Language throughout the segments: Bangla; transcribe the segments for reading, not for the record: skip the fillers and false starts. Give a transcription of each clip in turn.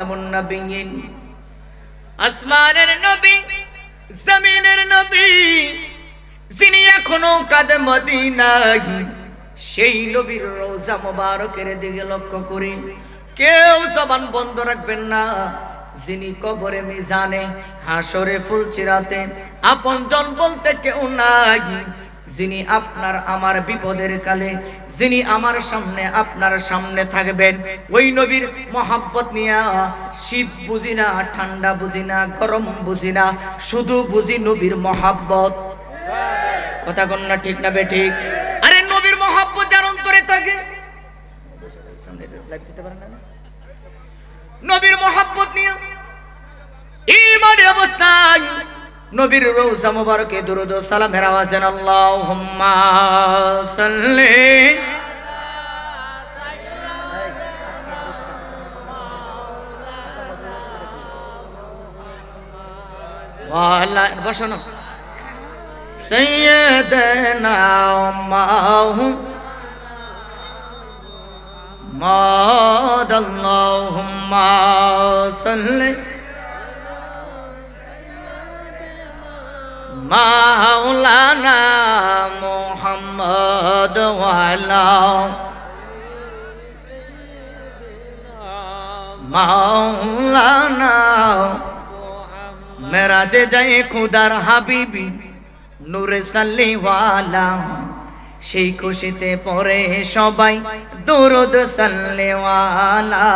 নবীন আসমানের নবী জমিনের নবী যিনি এখনো কাঁদে মদিনায় সেই নবীর রওজা মোবারকের দিকে লক্ষ্য করে কেউ জবান বন্ধ রাখবেন না। যিনি কবরে মিজানে হাসরে ফুলচিরাতে আপনজন বলতে কেউ নাই, যিনি আপনার আমার বিপদের কালে যিনি আমার সামনে আপনার সামনে থাকবেন, ওই নবীর মহাব্বত নিয়া শীত বুঝি না, ঠান্ডা বুঝি না, গরম বুঝি না, শুধু বুঝি নবীর মহাব্বত। কথা কোন না ঠিক না বেঠিক? আরে নবীর মহাব্বত যার অন্তরে থাকে, নবীর মহাব্বত নিয়ে ঈমানের অবস্থায় নবীর রওজা মোবারকে দুরূদ ও সালামের আওয়াজ দেন, আল্লাহুম্মা সাল্লি ওয়ালা বসনো সাইয়্যিদানা মাদ আল্লাহুম্মা সাল্লি মাওলানা মুহাম্মদ ওয়ালা মাওলানা মেরাজে যায় খুদার হাবিবি নূরে সাল্লিওয়ালা, সেই খুশিতে পড়ে সবাই দুরূদ সাল্লিওয়ালা,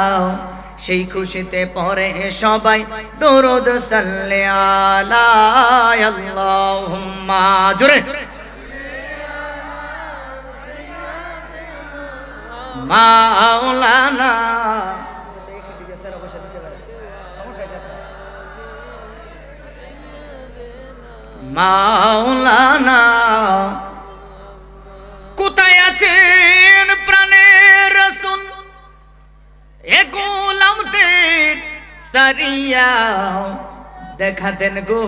সেই খুশিতে পড়ে সবাই দুরূদ সাল্লিওয়ালা। আল্লাহুম্মা জোরে মাওলানা মাওলানা। কোথায় আছেন প্রাণের রাসূল, এ গোলামদের সারিয়া দেখা দেন গো,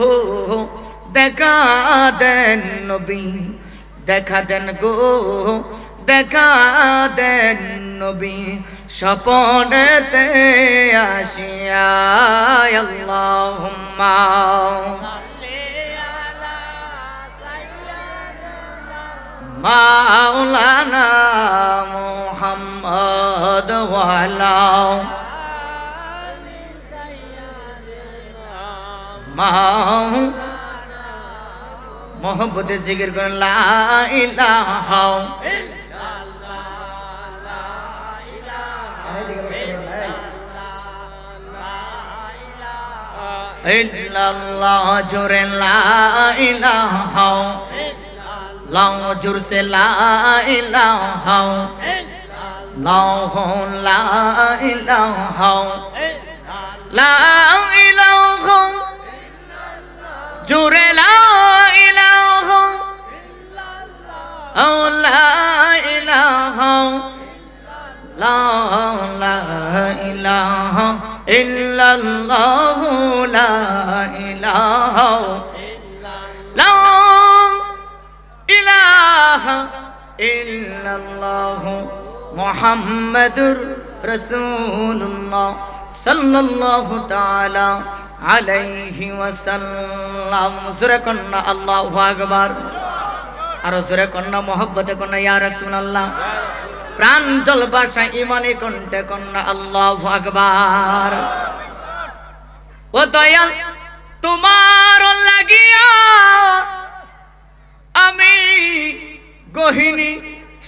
দেখা দেন নবী, দেখা দেন গো, দেখা দেন নবী, স্বপনেতে আসিয়া। আল্লাহুম্মা মাওলানা মুহাম্মদ ওয়ালা মোহাম্মদ জিকির করেন, লা ইলাহা ইল্লাল্লাহ, জোরে লা ইলাহা, লাও জোর সে লা ইলাহা, লাও লা ইলাহা, লা ইলাহা, জোরে লা ইলাহা, ও লা ইলাহা, লা ইলাহা ইল্লাল্লাহ, লা ইলাহা লা ইলাহা ইল্লাল্লাহ মুহাম্মাদুর রাসূলুল্লাহ সাল্লাল্লাহু তাআলা আলাইহি ওয়াসাল্লাম। জোরে কন্না আল্লাহু আকবার, আর জোরে কন্না মহব্বতে কন্না ইয়া রাসূলুল্লাহ, প্রাঞ্জল ভাষা ইমানে কণ্ঠে কন্যা আল্লাহু আকবার। ও দয়াল তোমার লাগিয়া আমি গহিনী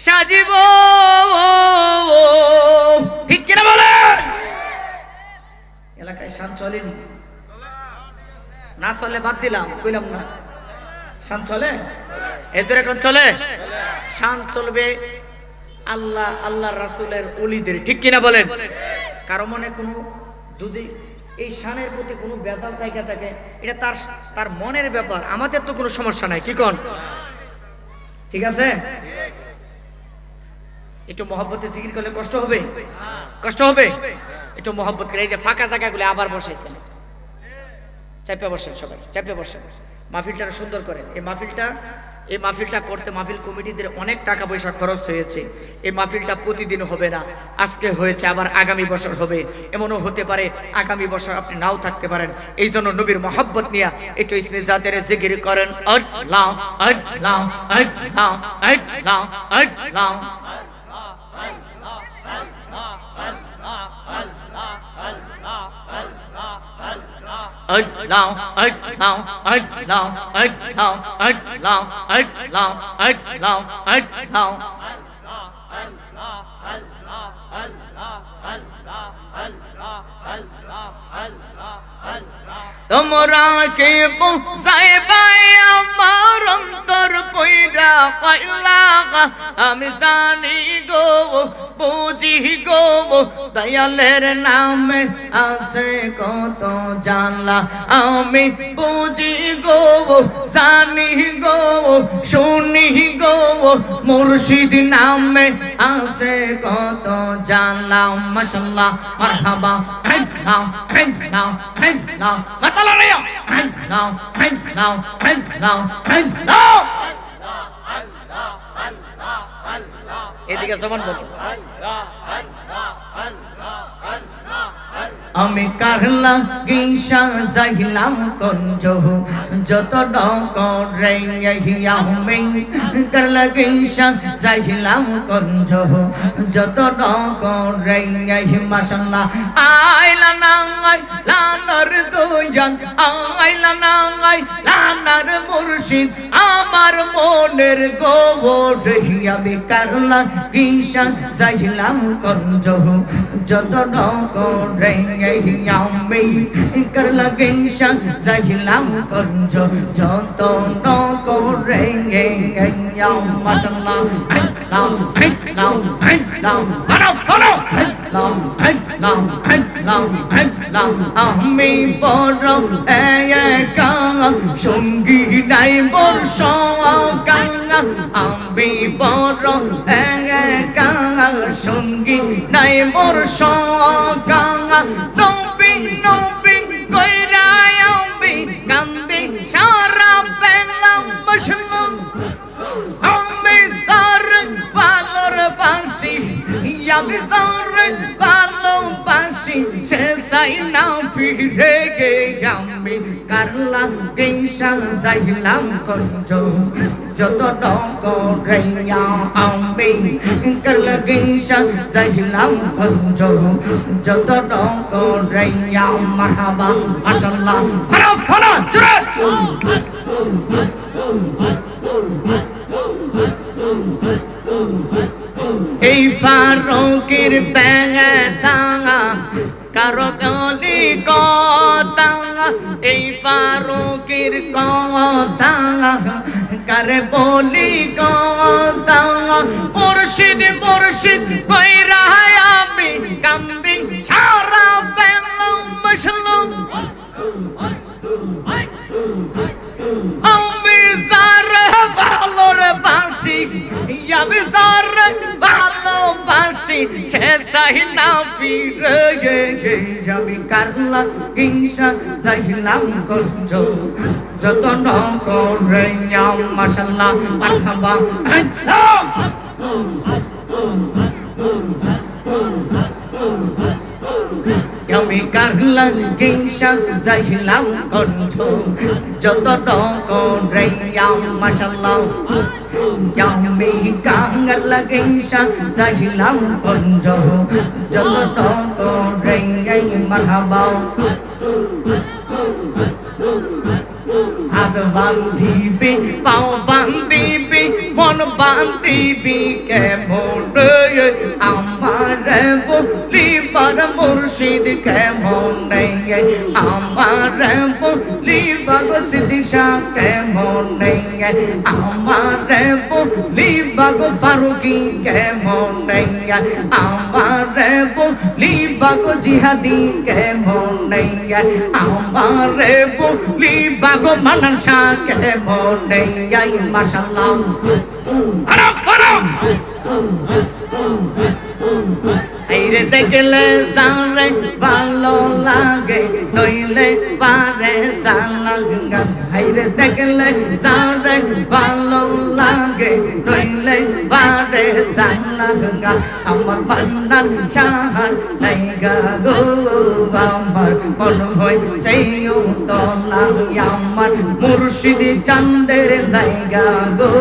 সাজিব, ঠিক কিনা বলে? এলাকায় শান চলেনি, না চলে বাদ দিলাম, কইলাম না শান চলে, এজরে এখন চলে, শান চলবে আল্লাহ আল্লাহ রাসূলের ওলিদের, ঠিক কিনা বলেন? কারো মনে কোনো যদি এই শানের প্রতি কোনো বেজাল থাকে, এটা তার মনের ব্যাপার, আমাদের তো কোনো সমস্যা নাই, কি কোন? ঠিক আছে, একটু মহব্বতে জিকির করলে কষ্ট হবে, কষ্ট হবে, একটু মহব্বত করে। এই যে ফাঁকা জায়গাগুলো আবার বসাইছেন, চাপে বসেন, সবাই চাপে বসেন, মাহফিলটা সুন্দর করেন। এই মাহফিলটা এই মাহফিলটা করতে মাহফিল কমিটিদের অনেক টাকা পয়সা খরচ হয়েছে। এই মাহফিলটা প্রতিদিন হবে না, আজকে হয়েছে, আবার আগামী বছর হবে, এমনও হতে পারে আগামী বছর আপনি নাও থাকতে পারেন। এই জন্য নবীর মহব্বত নিয়ে একটু ইসমে জাতের জিকির করেন। আল্লাহ আল্লাহ আল্লাহ আল্লাহ আল্লাহ Allah, Allah, Allah, Allah, Allah, Allah, Allah, Allah. তোমরা কে বুঝাইবাই আমার অন্তর পয়রা পাইলা, আমি জানি গো বুঝি গো দয়ালের নামে আছে কত জানলা, আমি বুঝি গো জানি গো শুনি গো মুর্শিদ নামে আছে কত জানলা। মাশাআল্লাহ মারহাবা নাও নাও নাও মাতালা রে নাও নাও নাও নাও এদিকে জবান বলতো। আমি কারলা গিসা যাইলাম কঞ্জ যত ডকরে আমি কারলা গিসা যাইলাম কঞ্জ যত ডকরে মাশাআল্লাহ আইলা নাই লানার দুইজন আইলা নাই লানার মুর্শিদ আমার মনের গোবরে আমি কারলা গিসা যাইলাম কঞ্জ যত ডকরে আমি কারলা গিসা যাইলাম কঞ্জ যত ডকরে মাশাআল্লাহ নাও নাও নাও নাও নাও নাও নাও নাও আমি বড় একা সঙ্গী নাই মোর সঙ্গা, আমি বড় একা সঙ্গী নাই মোর সঙ্গা, নবী নবী কইরা আমি কান্দি সারা বেলা বসলো, আমি সার ভালোর বাসি আমি সার ভালোবাসি সে চাই না ফিরে গে আমি কারলা গিসা যাইলাম কঞ্জ যত ডকরে আমি কারলা গিসা যাইলাম কঞ্জ যত ডকরে মারহাবা মাশাআল্লাহ খানা খানা জোরে এই ফারুকের বেঙা কারো গলি কথা, এই ফারুকের কথা কারে বলি কথা, মুর্শিদ মুর্শিদ কইরা আমি কান্দি সারা বেলা বসলো, আমি যার ভালোর বাসি আমি যার ভালোবাসি সে চাই না ফিরে যাবি কারলা গিসা যাইলাম কঞ্জ যত ডকরে মাশাআল্লাহ মারহাবা আমি কারলা গিসা যাইলাম কঞ্জ যত ডকরে মাশাআল্লাহ আমি কারলা গিসা যাইলাম কঞ্জ যত ডকরে মারহাবা হাত বান্ধিবি পাও বান্ধিবি মন বান্ধিবি কেমন আমার বলিবার মুর্শিদ কেমন আমার বলিবার সিদ্দিশা কেমন আমার বলিবার ফারুকি কেমন আমার বলিবার জিহাদি কেমন আমার বলিবার মানসা কেমন মাশাআল্লাহ এইরে দেখলে যারে ভালো লাগে লাগে নইলে পারে জালাঙ্গা হাইরে দেখলে যারে ভালো লাগে নইলে পারে জালাঙ্গা আমার বান্দার শাহার লাইগা গো আমার মন হয় সেই উতলা আমার মুর্শিদ চাঁদের লাইগা গো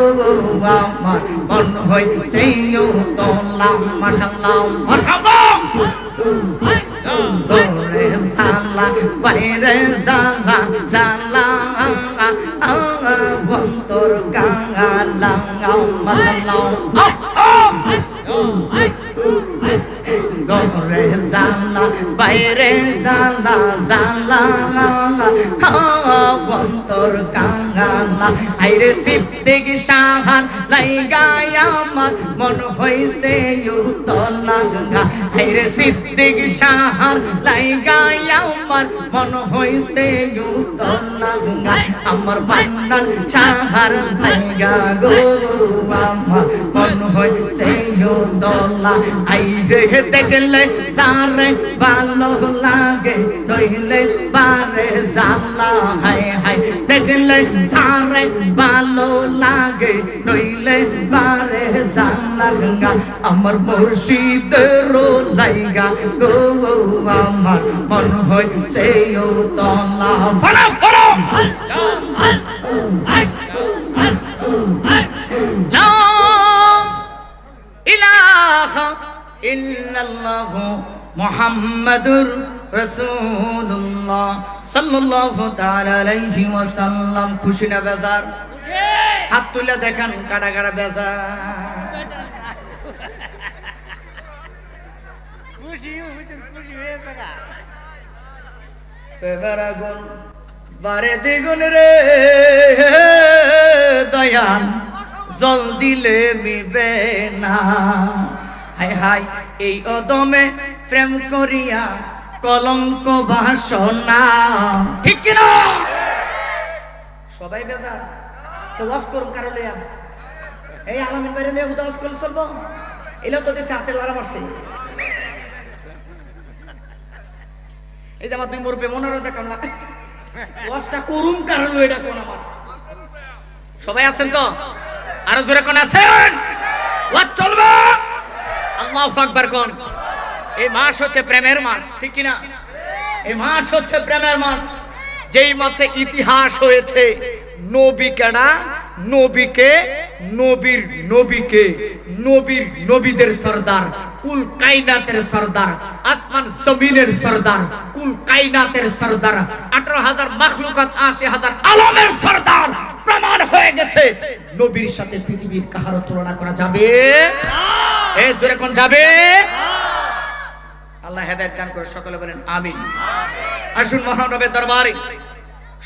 আমার মন হয় সেই উতলা মাশাআল্লাহ মারহাবা ওরে জালা বাইরে জালা জালা অন্তর কাঙালা মাশাআল্লাহ গোরে জালা বাইরে জালা জালা অন্তর কাঙালা আইরে সিদ্দিক শাহান লাইগায় আমার মন হইছে উতলা আইরে সিদ্দিক শাহান লাইগায় আমার মন হইছে উতলা আমার বান্দার শাহার লাইগা গো আমার মন হইছে উতলা আইরে দেখলে সারে ভালো লাগে নইলে বারে জালা হায় হায় দেখলে সারে ভালো লাগে নইলে বারে জালা আমার মুর্শিদের লাইগা গো আমার মন হইছে উতলা ফলা ফলা লা ইলাহা ইল্লাল্লাহু মুহাম্মাদুর রাসূলুল্লাহ সাল্লাল্লাহু তাআলা আলাইহি ওয়াসাল্লাম। খুশি না বেজার? হাত তুলে দেখেন কাটা কাটা বেজার। খুশি হয়ে বেড়া বেড়া গুণ বারে দ্বিগুণ রে দয়াল জল দিলে মিবে না। হায় হায় এই অদমে প্রেম করিয়া কলঙ্ক বাসনা ঠিক কিনা? সবাই বেজার তো ওয়াজ করুন কারো লিয়া এই আলামিন বাইরে লিয়া ওয়াজ করলে চলবো? এলো তো দেখছি হাতে লড়া মারছে। এই যে আমার দুই মুরব্বি মনের দেখাম না ওয়াজটা করুন কারো লো এটা কোন আমার সবাই আছেন তো? আরো জোরে কোন আছেন? ওয়াজ চলবে? আল্লাহু আকবার কোন। এই মাস হচ্ছে প্রেমের মাস ঠিক কিনা? এই মাস হচ্ছে প্রেমের মাস, যেই মাসে ইতিহাস হয়েছে নবী কেনা নবীকে নবীর নবীকে নবীর নবীদের সরদার কুল কায়নাতের সরদার আসমান জমিনের সরদার কুল কায়নাতের সরদার 18,000 মাখলুকাত 80,000 আলমের সরদার প্রমাণ হয়ে গেছে নবীর সাথে পৃথিবীর কাহারও তুলনা করা যাবে না। এই জোরে কোন যাবে? আল্লাহ হেদায়েত দান করে সকলে বলেন আমিন। আসুন মহান রবের দরবারে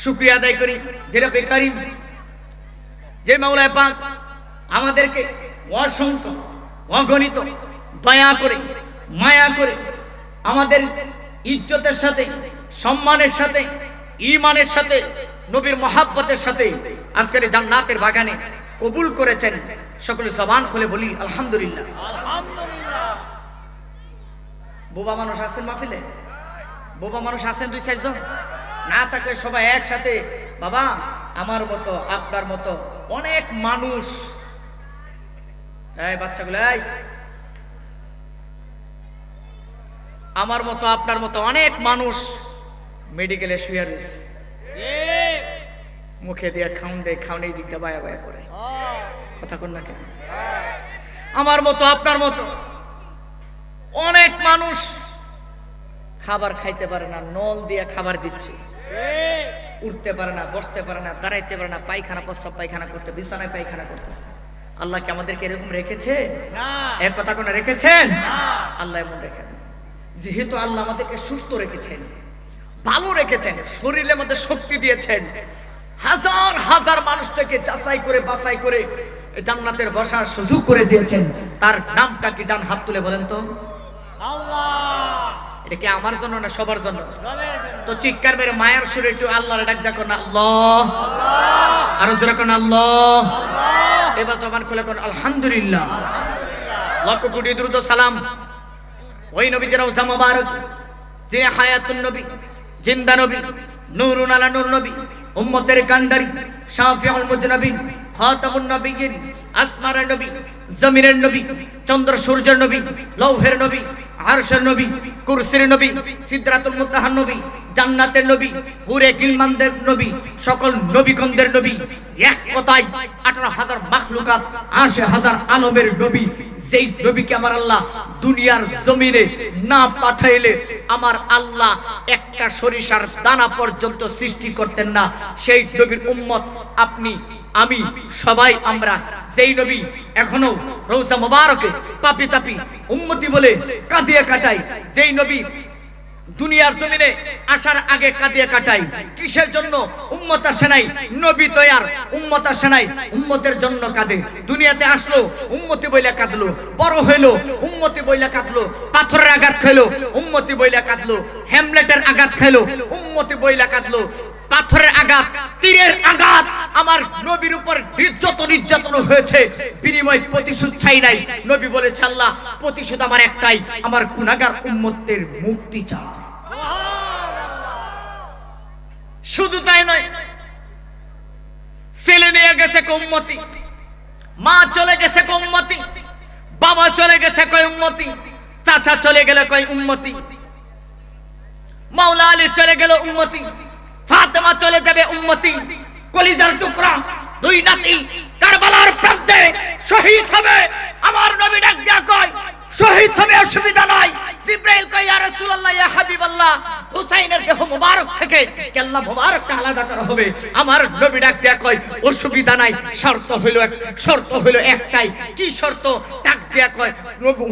শুকরিয়া আদায় করি যে রব্বে কারীম, যে মাওলা পাক আমাদেরকে অসংখ্য অগণিত দয়া করে মায়া করে আমাদের ইজ্জতের সাথে সম্মানের সাথে ঈমানের সাথে নবীর মহাব্বতের সাথে আজকের জান্নাতের বাগানে কবুল করেছেন। সকলে জবান খুলে বলি আলহামদুলিল্লাহ। আলহামদুলিল্লাহ। বোবা মানুষ আছেন মাহফিলে? বোবা মানুষ আছেন 2-4 জন? না থাকলে সবাই একসাথে বাবা আমার মতো আপনার মতো অনেক মানুষ, এই বাচ্চাগুলো এই আমার মতো আপনার মতো অনেক মানুষ মেডিকেলে শুয়ে রয়েছে, মুখে দিয়ে খাউন দেয়, খাউন এই দিকটা বায়া বায়া করে কথা কন না কেন? আমার মতো আপনার মতো অনেক মানুষ খাবার খাইতে পারে না, নল দিয়ে খাবার দিচ্ছে, উঠতে পারে না, বসতে পারে না, দাঁড়াইতে পারে না, পায়খানা প্রস্রাব পায়খানা করতে বিছানায় পায়খানা করতেছে। আল্লাহ কি আমাদেরকে এরকম রেখেছে? না। এক কথা কোন রেখেছেন? না। আল্লাহ এমন রেখেন যেহেতু আল্লাহ আমাদেরকে সুস্থ রেখেছেন, ভালো রেখেছেন, শরীরের মধ্যে শক্তি দিয়েছেন, হাজার হাজার মানুষ থেকে যাচাই করে বাছাই করে জান্নাতের বসার সুযোগ করে দিয়েছেন। তার নামটা কি? ডান হাত তুলে বলেন তো। আল্লাহ। এটা কি আমার জন্য না সবার জন্য? তো চিৎকার মেরে মায়ার সুরে একটু আল্লাহর ডাক দেখো না, আল্লাহ। আরো জোরে কোন আল্লাহ। এবার জবান খুলে কোন আলহামদুলিল্লাহ। লক্ষ কোটি দ্রুত সালাম ওই নবীর রওজা মুবারক যিনি হায়াতুন নবী জিন্দা নবী, নূরুন আলা নূর নবী, উম্মতের কান্ডারি, শাফিউল মুজনাবিন, খাতামুন নবিয়্যিন, আসমানের নবী, জমিনের নবী, চন্দ্র সূর্যের নবী, লৌহের নবী, আরশের নবী, কুরসির নবী, সিদরাতুল মুনতাহার নবী, জান্নাতের নবী, হুরে গিলমানদের নবী, সকল নবীগণদের নবী, এক কথায় 18,000 মাখলুকাত, 80,000 আলমের নবী। যেই নবীকে আমার আল্লাহ দুনিয়ার জমিনে না পাঠাইলে আমার আল্লাহ একটা সরিষার দানা পর্যন্ত সৃষ্টি করতেন না, সেই নবীর উম্মত আপনি আমি সবাই আমরা। যেই নবী এখনো রওজা মুবারকে পাপি তাপি উম্মতি বলে কাঁদিয়ে কাটাই, যেই নবী দুনিয়ার জমিনে আসার আগে কাঁদিয়ে কাটাই, কিসের জন্য? উম্মত আসে নাই, নবী তৈয়ার, উম্মত আসে নাই, উম্মতের জন্য কাঁদে। দুনিয়াতে আসলো উম্মতি বইলা কাঁদলো, বড় হইলো উম্মতি বইলা কাঁদলো, পাথরের আঘাত খাইলো উম্মতি বইলা কাঁদলো, হ্যামলেটের আঘাত খাইলো উম্মতি বইলা কাঁদলো, পাথরের আঘাত, তীরের আঘাত আমার নবীর উপর যত নির্যাতন হয়েছে, বিনিময় প্রতিশোধ চাই নাই। নবী বলেছে আল্লাহ প্রতিশোধ আমার একটাই, আমার গুনাহগার উম্মতের মুক্তি চাই। শুধু তাই নয়, ছেলে নিয়ে গেছে উম্মতি, মা চলে গেছে উম্মতি, বাবা চলে গেছে কয় উম্মতি, চাচা চলে গেলে কয় উম্মতি, মাওলা আলী চলে গেল উম্মতি, ফাতেমা চলে যাবে উম্মতি, কলিজার টুকরা দুই নাতি কারবালার প্রান্তে শহীদ হবে। আমার নবী ডাক দিয়া কয় শহীদ হবে, অসুবিধা নাই। জিবরাইল কয় ইয়া রাসূলুল্লাহ, ইয়া হাবিবাল্লাহ, হুসাইনের দেহ মোবারক থেকে কেল্লা মোবারকটা আলাদা করা হবে। আমার নবী ডাক দিয়া কয় অসুবিধা নাই, শর্ত হইল একটাই। কি শর্ত? ডাক দিয়া কয়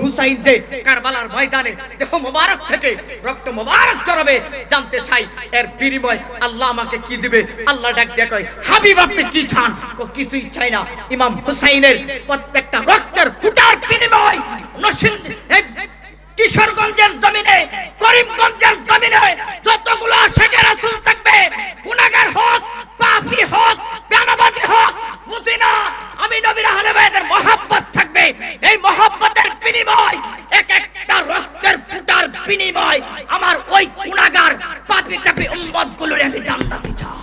হুসাইন যে কারবালার ময়দানে দেহ মোবারক থেকে রক্ত মোবারক ঝরাবে, জানতে চাই এর বিনিময় আল্লাহ আমাকে কি দিবে? আল্লাহ ডাক দিয়া কয় হাবিব আপনি কি চান? কিছুই চাই না, ইমাম হুসাইনের প্রত্যেকটা রক্তের ফুটার বিনিময় কিশোরগঞ্জের জমিনে, করিমগঞ্জের জমিনে যতগুলো আশিকে রাসূল থাকবে, গুনাহগার হোক, পাপী হোক, বেনামাজি হোক, বুঝি না, আমি নবীর আহলে বাইতের মহব্বত থাকবে। এই মহব্বতের বিনিময়, এক একটা রক্তের ফুটার বিনিময় আমার ওই গুনাহগার পাপী তাপী উম্মতগুলোর আমি জান্নাতে চাই।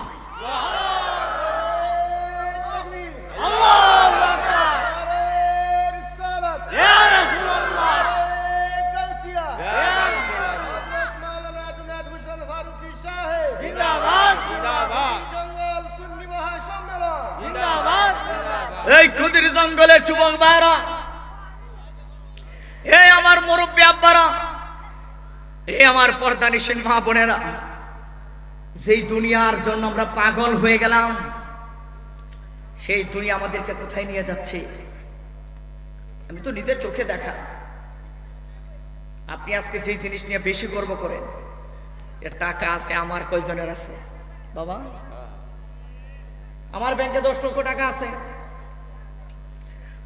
এই খুদির জঙ্গলের যুবক ভাইরা, এই আমার মুরব্বী আব্বারা, এই আমার পর্দানিশীন মা বোনেরা, যেই দুনিয়ার জন্য আমরা পাগল হয়ে গেলাম, সেই দুনিয়া আমাদেরকে কোথায় নিয়ে যাচ্ছে আমি তো নিজের চোখে দেখা। আপনি আজকে যে জিনিস নিয়ে বেশি গর্ব করেন, এর টাকা আছে, আমার কয়জনের আছে? বাবা, আমার ব্যাংকে 10 লক্ষ টাকা আছে,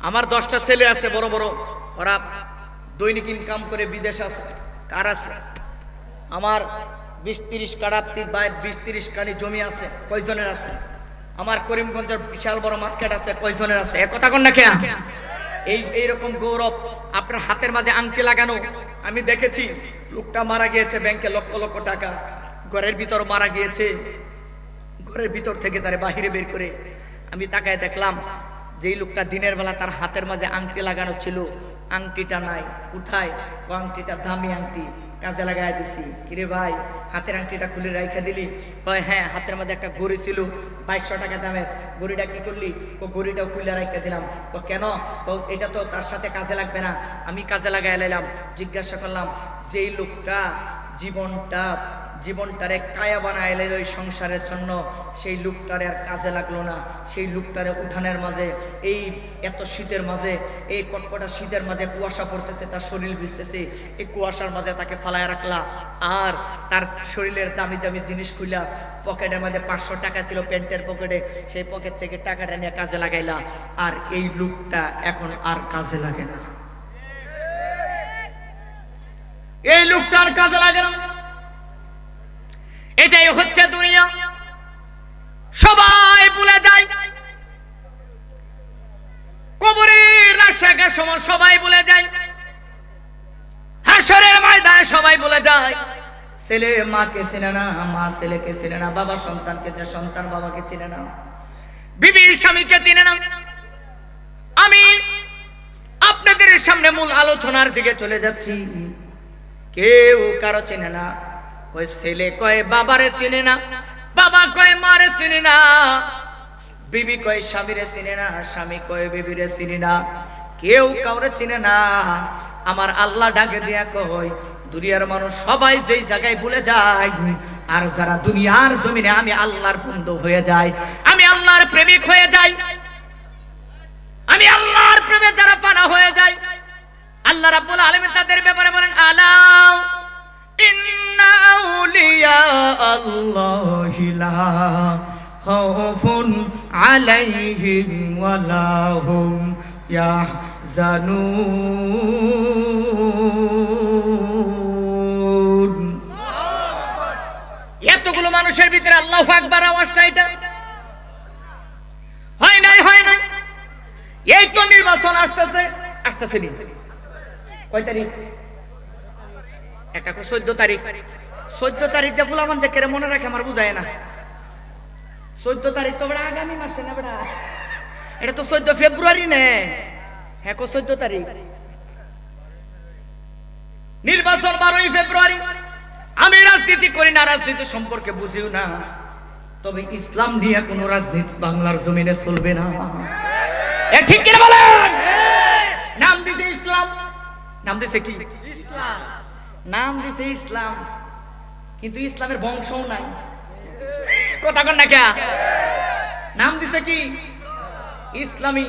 আমার 10টা ছেলে আছে বড় বড়, ওরা দৈনিক ইনকাম করে বিদেশ আছে। কার আছে? আমার 20-30 কাঠা 20-30 কানি জমি আছে, কয়জনের আছে? আমার করিমগঞ্জের বিশাল বড় মার্কেট আছে, কয়জনের আছে? এক কথা কোন না কে? এইরকম গৌরব আপনার হাতের মাঝে আংটি লাগানো। আমি দেখেছি লোকটা মারা গিয়েছে, ব্যাংকে লক্ষ লক্ষ টাকা, ঘরের ভিতর মারা গিয়েছে, ঘরের ভিতর থেকে তারে বাহিরে বের করে আমি তাকায় দেখলাম যেই লোকটা দিনের বেলা তার হাতের মাঝে আংটি লাগানো ছিল, আংটিটা নাই। কোথায়? ও আংটিটা দামি আংটি, কাজে লাগাই দিছি। কিরে ভাই, হাতের আংটিটা খুলে রাইখা দিলি? কয় হ্যাঁ, হাতের মধ্যে একটা ঘড়ি ছিল 2200 টাকা দামের, ঘড়িটা কি করলি? ও ঘড়িটাও খুলে রাইখা দিলাম। ও কেন? ও এটা তো তার সাথে কাজে লাগবে না। আমি কাজে লাগাই লাইলাম। জিজ্ঞাসা করলাম, যেই লোকটা জীবনটারে কায়া বানায় লাইল ওই সংসারের জন্য, সেই লোকটারে আর কাজে লাগলো না। সেই লোকটারে উঠানের মাঝে, এই এত শীতের মাঝে, এই কটকটা শীতের মাঝে কুয়াশা পড়তেছে, তার শরীর ভিজতেছে, এই কুয়াশার মাঝে তাকে ফালায় রাখলা, আর তার শরীরের দামি দামি জিনিস খুইলা পকেটের মধ্যে 500 টাকা ছিল প্যান্টের পকেটে, সেই পকেট থেকে টাকাটা নিয়ে কাজে লাগাইলা, আর এই লোকটা এখন আর কাজে লাগে না। এই লোকটা আর কাজে লাগে না। এটাই হচ্ছে দুনিয়া। সবাই ভুলে যায়, কবরের রাশাকের সময় সবাই ভুলে যায়, হাসরের ময়দানে সবাই ভুলে যায়, ছেলে মাকে চেনে না, মা ছেলেকে চেনে না, বাবা সন্তানকে, যে সন্তান বাবাকে চেনে না, বিবি স্বামীকে চেনে না। আমি আপনাদের সামনে মূল আলোচনার দিকে চলে যাচ্ছি। কেউ কারো চেনে না। ওই ছেলে কয় বাবারে চিনে না, বাবা কয় মারে চিনে না, বিবি কয় স্বামীরে চিনে না, স্বামী কয় বিবিরে চিনে না, কেউ কাউরে চিনে না। আমার আল্লাহ ডাকে দিয়া কয় দুনিয়ার মানুষ সবাই যেই জায়গায় ভুলে যায়, আর যারা দুনিয়ার জমিনে আমি আল্লাহর বন্ধু হয়ে যায়, আমি আল্লাহর প্রেমিক হয়ে যাই, আমি আল্লাহর প্রেমে যারা ফানা হয়ে যায়, আল্লাহ রাব্বুল আলামিন তাদের ব্যাপারে বলেন আলা ইন্না আউলিয়া আল্লাহি লা খাউফুন আলাইহিম ওয়া লা হুম ইয়াহজানুন। এতগুলো মানুষের ভিতরে আল্লাহু আকবার আওয়াজটা এটা হয় নাই, হয় নাই। এই তো নির্বাচন আসতেছে, আসতেছে নি কয় তারিখ? একটা 14 তারিখ। 14 তারিখ যে ফুলামান যে কেরে মনে রাখে আমার বুঝায় না। 14 তারিখ তো বড় আগামী মাসে না বড়, এটা তো 14 ফেব্রুয়ারি নে। হ্যাঁ 14 তারিখ নির্বাচন, 12 ফেব্রুয়ারি। আমি রাজনীতি করি না, রাজনীতি সম্পর্কে বুঝিও না, তবে ইসলাম নিয়ে কোনো রাজনীতি বাংলার জমিনে চলবে না। এ ঠিক কি বলেন? নাম দিছে ইসলাম, নাম দিছে কি? ইসলাম। নাম দিছে ইসলাম, কিন্তু ইসলামের বংশও নাই। কথা কন না কে? নাম দিছে কি? ইসলামী।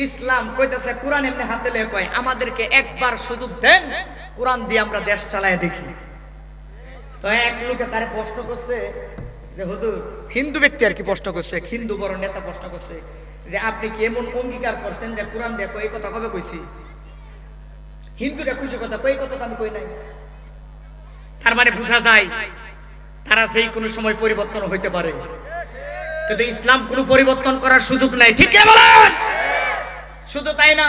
ইসলাম কইতাছে কোরআন এমনি হাতে লেখা কয় আমাদেরকে একবার সুযোগ দেন, কোরআন দিয়ে আমরা দেশ চালায় দেখি। তো এক লোকে তারে প্রশ্ন করছে যে হুজুর, হিন্দু ব্যক্তি আর কি প্রশ্ন করছে, হিন্দু বড় নেতা প্রশ্ন করছে যে আপনি কি এমন অঙ্গীকার করছেন যে কোরআন দিয়ে এই কথা কবে কইছি? হিন্দুরা খুশি কথা কই, কথা তো আমি কই নাই। তার মানে বোঝা যায় তারা যেই কোনো সময় পরিবর্তন হইতে পারে, কিন্তু ইসলাম কোনো পরিবর্তন করার সুযোগ নাই। ঠিক কি বলেন? শুধু তাই না,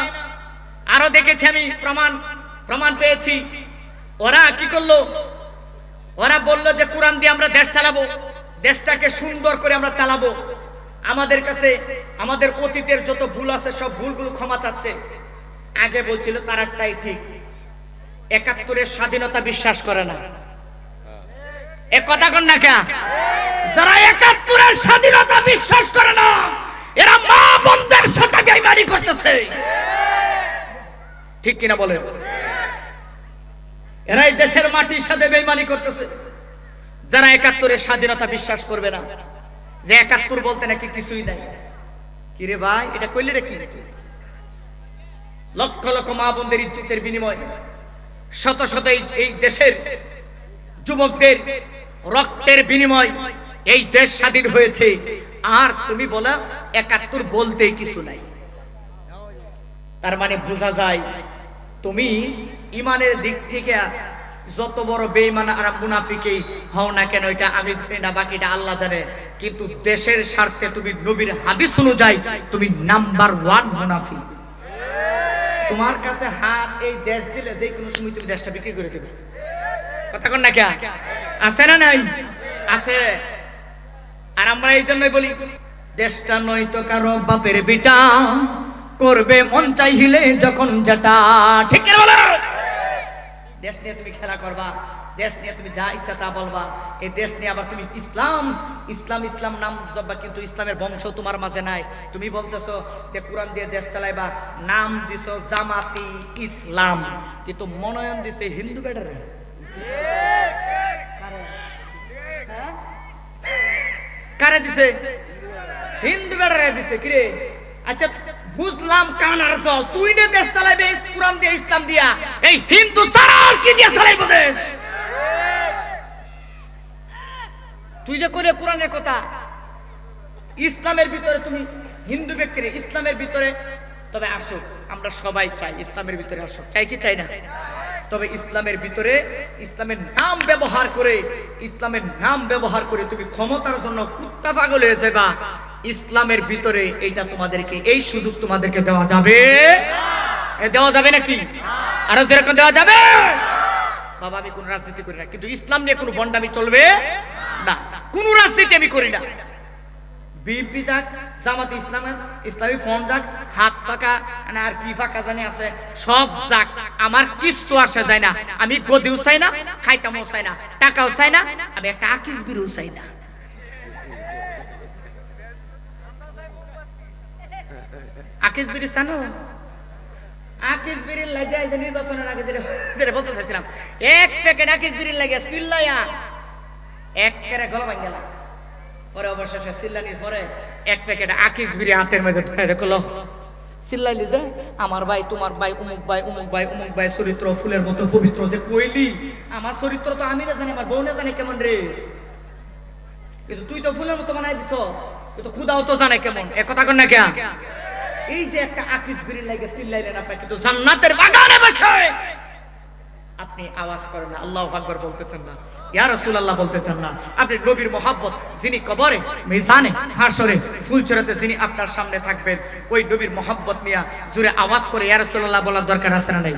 আরো দেখেছি আমি, প্রমাণ পেয়েছি। ওরা কি করলো? ওরা বলল যে কোরআন দিয়ে আমরা দেশ চালাবো, দেশটাকে সুন্দর করে আমরা চালাবো। আমাদের কাছে আমাদের অতীতের যত ভুল আছে সব ভুলগুলো ক্ষমা চাচ্ছে। আগে বলছিল তারাটাই ঠিক, ৭১-এর স্বাধীনতা বিশ্বাস করে না। এ কথা কন না কে? যারা ৭১-এর স্বাধীনতা বিশ্বাস করে না, এরা মা বোনদের সাথে বেঈমানি করতেছে। ঠিক কিনা বলে? এরা এই দেশের মাটির সাথে বেঈমানি করতেছে। যারা ৭১-এর স্বাধীনতা বিশ্বাস করবে না, যে ৭১ বলতে নাকি কিছুই নাই। কি রে ভাই, এটা কইলে রে কি? লক্ষ লক্ষ মা বোনদের ইজ্জতের বিনিময়, শত শত এই দেশের যুবকদের রক্তের বিনিময় এই দেশ স্বাধীন হয়েছে, আর তুমি বলা ৭১ বলতেই কিছু নাই। তার মানে বোঝা যায় তুমি ইমানের দিক থেকে যত বড় বেঈমান আর মুনাফিকই হও না কেন, এটা আমি জানি না, বাকিটা আল্লাহ জানে, কিন্তু দেশের স্বার্থে তুমি নবীর হাদিস অনুযায়ী তুমি নাম্বার 1 মুনাফিক। তোমার কাছে হাত এই দেশ দিলে যে কোনো সময় তুমি দেশটা বিক্রি করে দেবে। কথা কন না কে? আছে না নাই? আছে। আর আমরা এই জন্যই বলি দেশটা নয়তো কারো বাপের বিটা, করবে মন চাইলে যখন যেটা। ঠিক কি বলো? দেশ নিয়ে তুমি খেলা করবা, দেশ নিয়ে তুমি যা ইচ্ছা তা বলবা, এই দেশ নিয়ে আবার তুমি ইসলাম ইসলাম ইসলাম নাম জপবা, কিন্তু ইসলামের বংশ তোমার মাঝে নাই। তুমি বলতেছো যে কোরআন দিয়ে দেশ চালাইবা, নাম দিছো জামাতি ইসলাম, কিন্তু মনোনয়ন দিছে হিন্দু বেটারে। কারে দিছে? হিন্দু বেটারে দিছে। কিরে আচ্ছা বুঝলাম কানার দল, তুই না দেশ চালাইবে কোরআন দিয়ে ইসলাম দিয়া, এই হিন্দু ছাড়া কি দিয়ে চালাইবো দেশ? তুই যে করে কোরআনের কথা, ইসলামের ভিতরে তুমি হিন্দু ব্যক্তির ইসলামের ভিতরে তবে আসুক, আমরা সবাই চাই ইসলামের ভিতরে আসুক, চাই কি চাই না? তবে ইসলামের ভিতরে ইসলামের নাম ব্যবহার করে, ইসলামের নাম ব্যবহার করে তুমি ক্ষমতার জন্য কুত্তা পাগল হয়ে যাবা। ইসলামের ভিতরে এইটা তোমাদেরকে, এই সুযোগ তোমাদেরকে দেওয়া যাবে? দেওয়া যাবে নাকি? আরো যেরকম দেওয়া যাবে, বাবা আমি কোন রাজনীতি করি না, কিন্তু ইসলাম নিয়ে কোনো বন্ডামি চলবে না, কোনো রাজনীতি আমি করি না। বিএনপি যাক, জামাত ইসলামী ফ্রন্ট যাক, হাত ফাঁকা আর কি ফাঁকা জানি আছে, সব যাক, আমার কিচ্ছু আসে যায় না। আমি গদিও চাই না, খাইতামও চাই না, টাকাও চাই না, আমি একটা আকিস বিরও চাই না। আকিস বিড়ি জানো? আকিস বিড়ির লাগে এই যে নির্বাচনের আগে যেটা বলতে চাইছিলাম, এক প্যাকেট আকিস বিড়ির লাগে চিল্লাইয়া এক কেরে গলা ভাঙ গেল। পরে অবশেষে চিল্লানির পরে এক প্যাকেট আকিস বিড়ি হাতের মধ্যে ধরে দেখলো, চিল্লাইলি যে আমার ভাই, তোমার ভাই, অমুক ভাই, অমুক ভাই, অমুক ভাই চরিত্র ফুলের মতো পবিত্র, যে কইলি আমার চরিত্র তো আমি না জানি, আমার বউ না জানে কেমন রে, কিন্তু তুই তো ফুলের মতো বানাই দিছ, তুই তো খুদাও তো জানে কেমন। এক কথা কর না কেন? এই যে একটা আকিস বিড়ি লাগে চিল্লাইলেন আপনি, কিন্তু জান্নাতের বাগানে বসে আপনি আওয়াজ করেন না, আল্লাহু আকবার বলতে চান না, ইয়া রাসূলুল্লাহ বলতে চান না। আপনি নবীর মহব্বত, যিনি কবরে, মিজানে, হাশরে, ফুলচরাতে যিনি আপনার সামনে থাকবেন, ওই নবীর মহব্বত নিয়ে জোরে আওয়াজ করে ইয়া রাসূলুল্লাহ বলার দরকার আছে না নাই?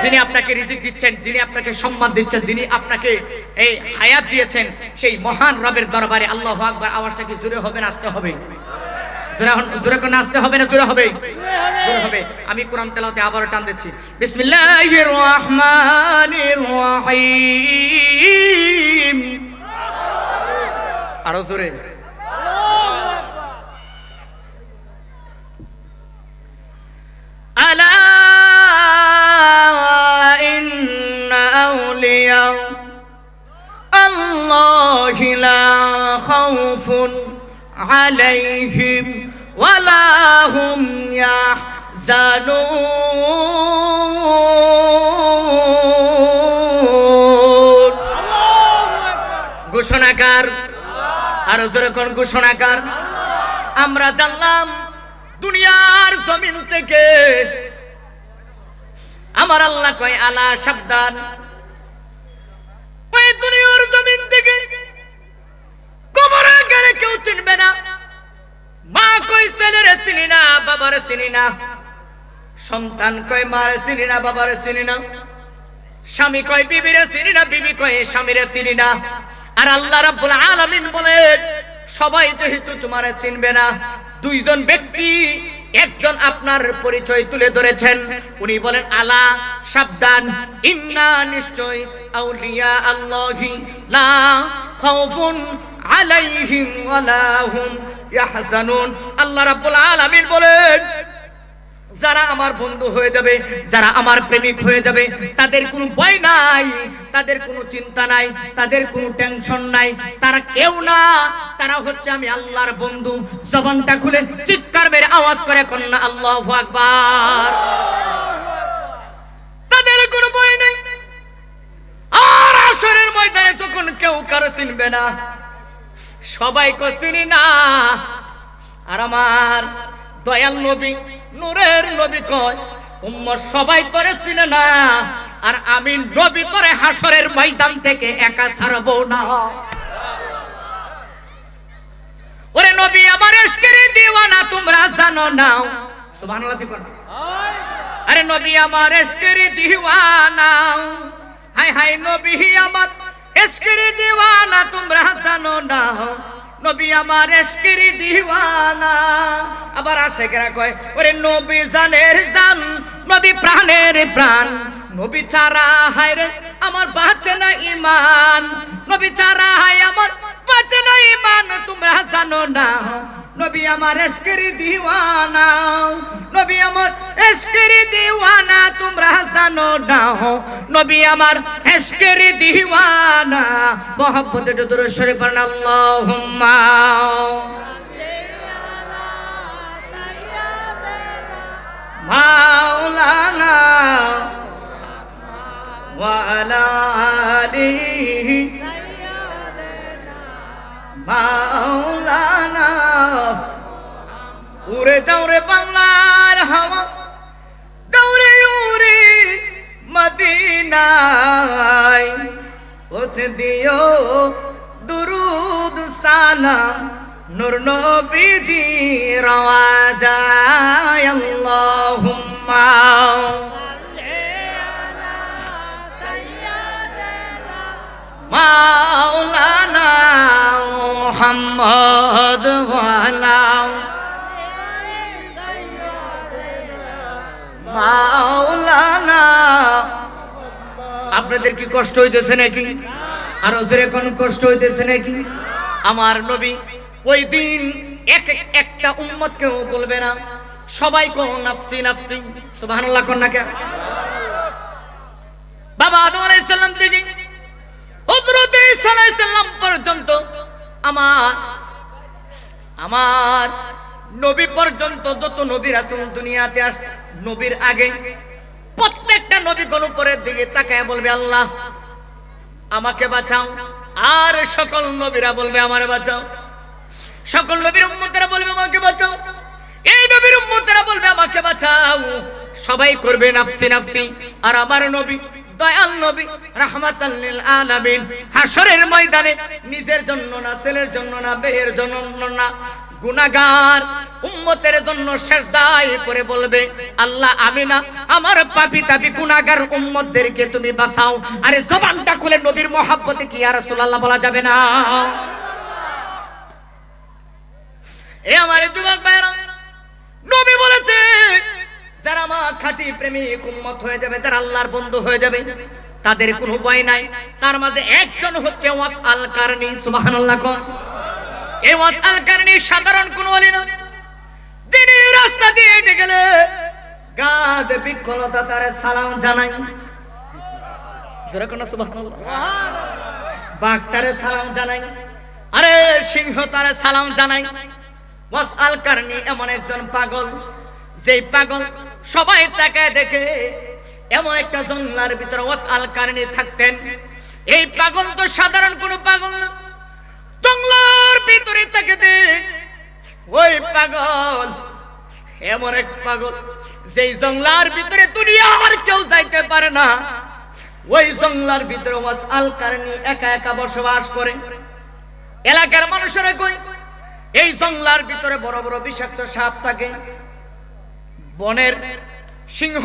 যিনি আপনাকে রিজিক দিচ্ছেন, যিনি আপনাকে সম্মান দিচ্ছেন, যিনি আপনাকে এই হায়াত দিয়েছেন, সেই মহান রবের দরবারে আল্লাহু আকবার আওয়াজটা কি জোরে হবে না আসতে হবে? জোরে করে নাচতে হবে না জোরে হবে? জোরে হবে। আমি কোরআন তেলাওয়াতে আবারও টান দিচ্ছি, বিসমিল্লাহির রহমানির রহিম। আরো জোরে। আলা ইন্না আউলিয়া আল্লাহি লা খাউফুন আলাইহিম ওয়ালা হুম ইয়াহজানুন। ঘোষণাকার, আরো জোরে কোন ঘোষণাকার? আমরা জানলাম দুনিয়ার জমিন থেকে আমার আল্লাহ কয় আলা সাবধান, ওই দুনিয়ার জমিন থেকে কবরে গেলে কেউ চিনবে না। মা কই ছেলেরে চিনি না, বাবারে চিনি না, সন্তান কয় মারে চিনি না, বাবারে চিনি না, স্বামী কয় বিবিরে চিনি না, বিবি কয় স্বামীরে চিনি না। আর আল্লাহ রাব্বুল আলামিন বলেন সবাই যেহেতু তোমারে চিনবে না, দুইজন ব্যক্তি একজন আপনার পরিচয় তুলে ধরেছেন, উনি বলেন আলা সাবধান, ইন্না নিশ্চয় আউলিয়া আল্লাহি লা খাউফুন আলাইহিম ওয়ালা হুম ইয়াহজানুন। আল্লাহ রাব্বুল আলামিন বলেন যারা আমার বন্ধু হয়ে যাবে, যারা আমার প্রেমিক হয়ে যাবে, তাদের কোনো ভয় নাই, তাদের কোনো চিন্তা নাই, তাদের কোনো টেনশন নাই, তারা কেউ না, তারা হচ্ছে আমি আল্লাহর বন্ধু। জবানটা খুলে চিৎকার মেরে আওয়াজ করে কন্যা আল্লাহু আকবার। তাদের কোনো ভয় নাই। আর আসরের ময়দানে যখন কেউ কারো চিনবে না, সবাইকে চিনি না, আর আমার দয়াল নবী, নূরের নবী কয় উম্মত সবাই তোরে চিনে না, আর আমি নবী তোরে হাসরের ময়দান থেকে একা ছাড়বো না। ওরে নবী আমার ইশকের দিওয়ানা তোমরা জানো না, সুবহানাল্লাহ ঠিক না? আরে নবী আমার ইশকের দিওয়ানা, হায় হায় নবী আমার ইশকের দিওয়ানা তোমরা জানো না, নবী আমার ইশকের দিওয়ানা। আবার আশিকরা কয় ওরে নবী জানের জান, নবী প্রাণের প্রাণ, নবী ছাড়া হায় রে আমার বাঁচে না ঈমান, নবী ছাড়া হায় আমার বাঁচে না ঈমান, তোমরা জানো না নবী আমার ইশকের দিওয়ানা, নবী আমার ইশকের দিওয়ানা, তোমরা জানো না নবী আমার ইশকের দিওয়ানা। মুহাম্মদের দরুদ শরীফ পড়ুন আল্লাহুম্মা মাওলানা ওয়া আলা আলিহি মাওলানা। উড়ে যাও রে বাংলার হাওয়া, দৌড়ে উড়ে মদিনায়, পৌঁছে দিও দুরুদ সালাম নূর নবীজি রওয়াজায়। আল্লাহুম্মা মাওলানা মুহাম্মদ ওয়ালা মাওলানা। আপনাদের কি কষ্ট হইতেছে নাকি? আর ওদের কোন কষ্ট হইতেছে নাকি? আমার নবী ওই দিন একটা উম্মত কেউ বলবে না, সবাই কোন নাফসি নাফসি। সুবহানাল্লাহ কোন না কে? বাবা আদম আলাইহিস সালাম থেকে হযরত ঈসা আলাইহিস সালাম পর্যন্ত আমার নবী পর্যন্ত যত নবী রাসূল দুনিয়াতে আসছে, নবীর আগে প্রত্যেকটা নবী কোন উপরের দিকে তাকায় বলবে আল্লাহ আমাকে বাঁচাও, আর সকল নবীরা বলবে আমারে বাঁচাও। সকল নবীর উম্মতেরা বলবে আমাকে বাঁচাও, এই নবীর উম্মতেরা বলবে আমাকে বাঁচাও। সবাই করবে নাফসি নাফসি। আর আমার নবী দয়াল নবী রাহমাতাল লিল আলামিন হাশরের ময়দানে নিজের জন্য না, ছেলের জন্য না, মেয়ের জন্য না, গুনাহগার উম্মতের জন্য সিজদায় পড়ে বলবে আল্লাহ আমি না, আমার পাপী তাপী গুনাহগার উম্মতদেরকে তুমি বাঁচাও। আরে জবানটা খুলে নবীর মহব্বতে কি ইয়া রাসূলুল্লাহ বলা যাবে না? এ আমার যুবক ভাইরা, নবী বলেছে যারা আমার খাঁটি প্রেমিক উম্মত হয়ে যাবে, যারা আল্লাহর বন্ধু হয়ে যাবে, তাদের কোনো ভয় নাই। তার মাঝে একজন হচ্ছে ওয়াস আল কারনি। সুবহানাল্লাহ কোন? এই ওয়াস আল কারনি সাধারণ কোন ওলি না, যিনি রাস্তা দিয়ে হেঁটে গেলে গাদ বিকলতা তারে সালাম জানাই। যেরকম না সুবহানাল্লাহ, বাঘ তারে সালাম জানাই, আরে সিংহ তারে সালাম জানাই। ওয়াস আল কারনি এমন একজন পাগল, যেই পাগল সবাই তাকায় দেখে। এমন একটা জঙ্গলার ভিতরে ওয়াস আল কারনি থাকতেন। এই পাগল তো সাধারণ কোনো পাগল না, জঙ্গলার ভিতরে থাকে দেখ ওই পাগল এমন এক পাগল, যেই জঙ্গলার ভিতরে দুনিয়ার কেউ যাইতে পারে না। ওই জঙ্গলার ভিতরে ওয়াস আল কারনি একা একা বসবাস করে। এলাকার মানুষেরা কই এই জঙ্গলার ভিতরে বড় বড় বিষাক্ত সাপ থাকে, বনের সিংহ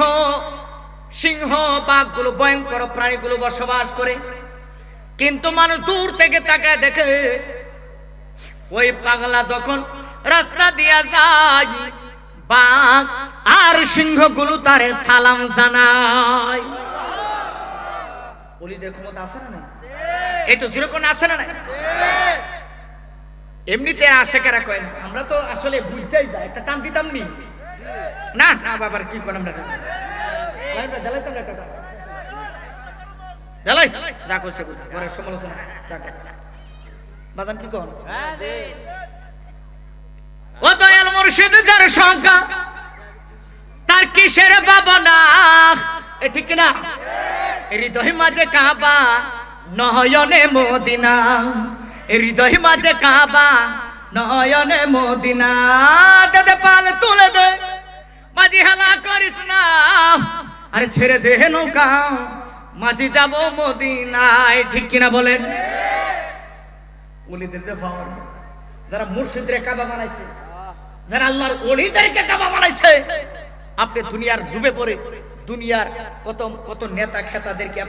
সিংহ বাঘগুলো ভয়ঙ্কর প্রাণীগুলো বসবাস করে। কিন্তু মানুষ দূর থেকে তাকায় দেখে ওই পাগলা যখন রাস্তা দিয়া যায়, বাঘ আর সিংহগুলো তারে সালাম জানায়। ওলিদের ক্ষমতা আছে না? এই তো যেরকম আছে না? এমনিতে আশেকেরা কয় আমরা তো আসলে বুঝতেই যাই, একটা টান দিতাম নি না না বাবার কি করেন আমরা যা করছে পরে সমালোচনা বাজান কি কন। ও দয়াল মুর্শিদ যার সংখ্যা তার কিসের ভাবনা, এ ঠিক না? হৃদয় মাঝে কাবা নয়নে মদিনা, হৃদয় মাঝে কাবা নয়নে মদিনা। দে পাল তুলে দে মাঝি হালা করিস না, আরে ছেড়ে দে নৌকা মাঝি যাব মদিনায়। ঠিক কিনা বলেন? ওলিদের যে পাওয়ার, যারা মুর্শিদরে কাবা বানাইছে, যারা আল্লাহর ওলিদেরকে কাবা বানাইছে, আপনি দুনিয়ার ডুবে পড়ে দুনিয়ার কত কত নেতা খেতাদেরকে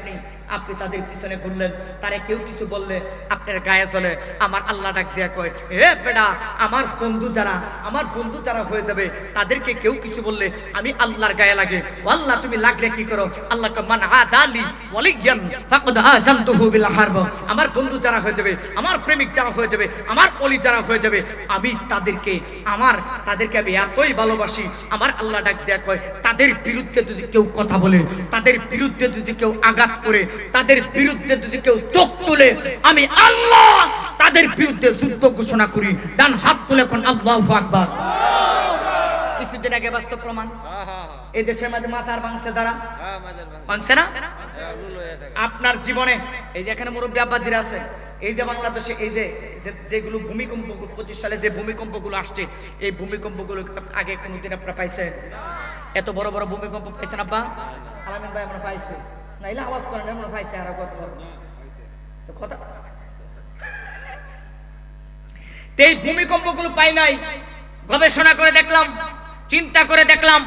আপনি তাদের পিছনে ঘুরলেন, তারে কেউ কিছু বললে আপনার গায়ে চলে। আমার আল্লাহ ডাক দেয়া কয় হে বেটা, আমার বন্ধু যারা হয়ে যাবে তাদেরকে কেউ কিছু বললে আমি আল্লাহর গায়ে লাগে। আল্লাহ তুমি লাগলে কি করো? আল্লাহ মান আদালি ওয়ালিয়ান ফাকাদ আযানতুহু বিল হারব। আমার বন্ধু যারা হয়ে যাবে, আমার প্রেমিক যারা হয়ে যাবে, আমার ওলি যারা হয়ে যাবে, আমি তাদেরকে আমি এতই ভালোবাসি। আমার আল্লাহ ডাক দেয়া কয় তাদের বিরুদ্ধে যদি কেউ কথা বলে, তাদের বিরুদ্ধে যদি কেউ আঘাত করে, তাদের বিরুদ্ধে যদি কেউ চোখ তুলে, আমি আল্লাহ তাদের বিরুদ্ধে যুদ্ধ ঘোষণা করি। ডান হাত তুলে কোন আল্লাহু আকবার। কিছুদিন আগে বাস্তব প্রমাণ এই দেশের মাঝে মাথার ভাঙছে, যারা ভাঙছে না আপনার জীবনে। এই যে এখানে মুরব্বী আব্বাজিরা আছে, এই যে বাংলাদেশে এই যেগুলো ভূমিকম্প 25 সালে যে ভূমিকম্পগুলো আসছে, এই ভূমিকম্পগুলো আগে কোনোদিন আপনারা পাইছেন? এত বড় বড় ভূমিকম্প পাইছেন আব্বা? আলামিন ভাই আমরা পাইছি নাইলে আওয়াজ করেন, আমরা পাইছি আর কথা। এই ভূমিকম্পগুলো পাই নাই, গবেষণা করে দেখলাম, চিন্তা করে দেখলাম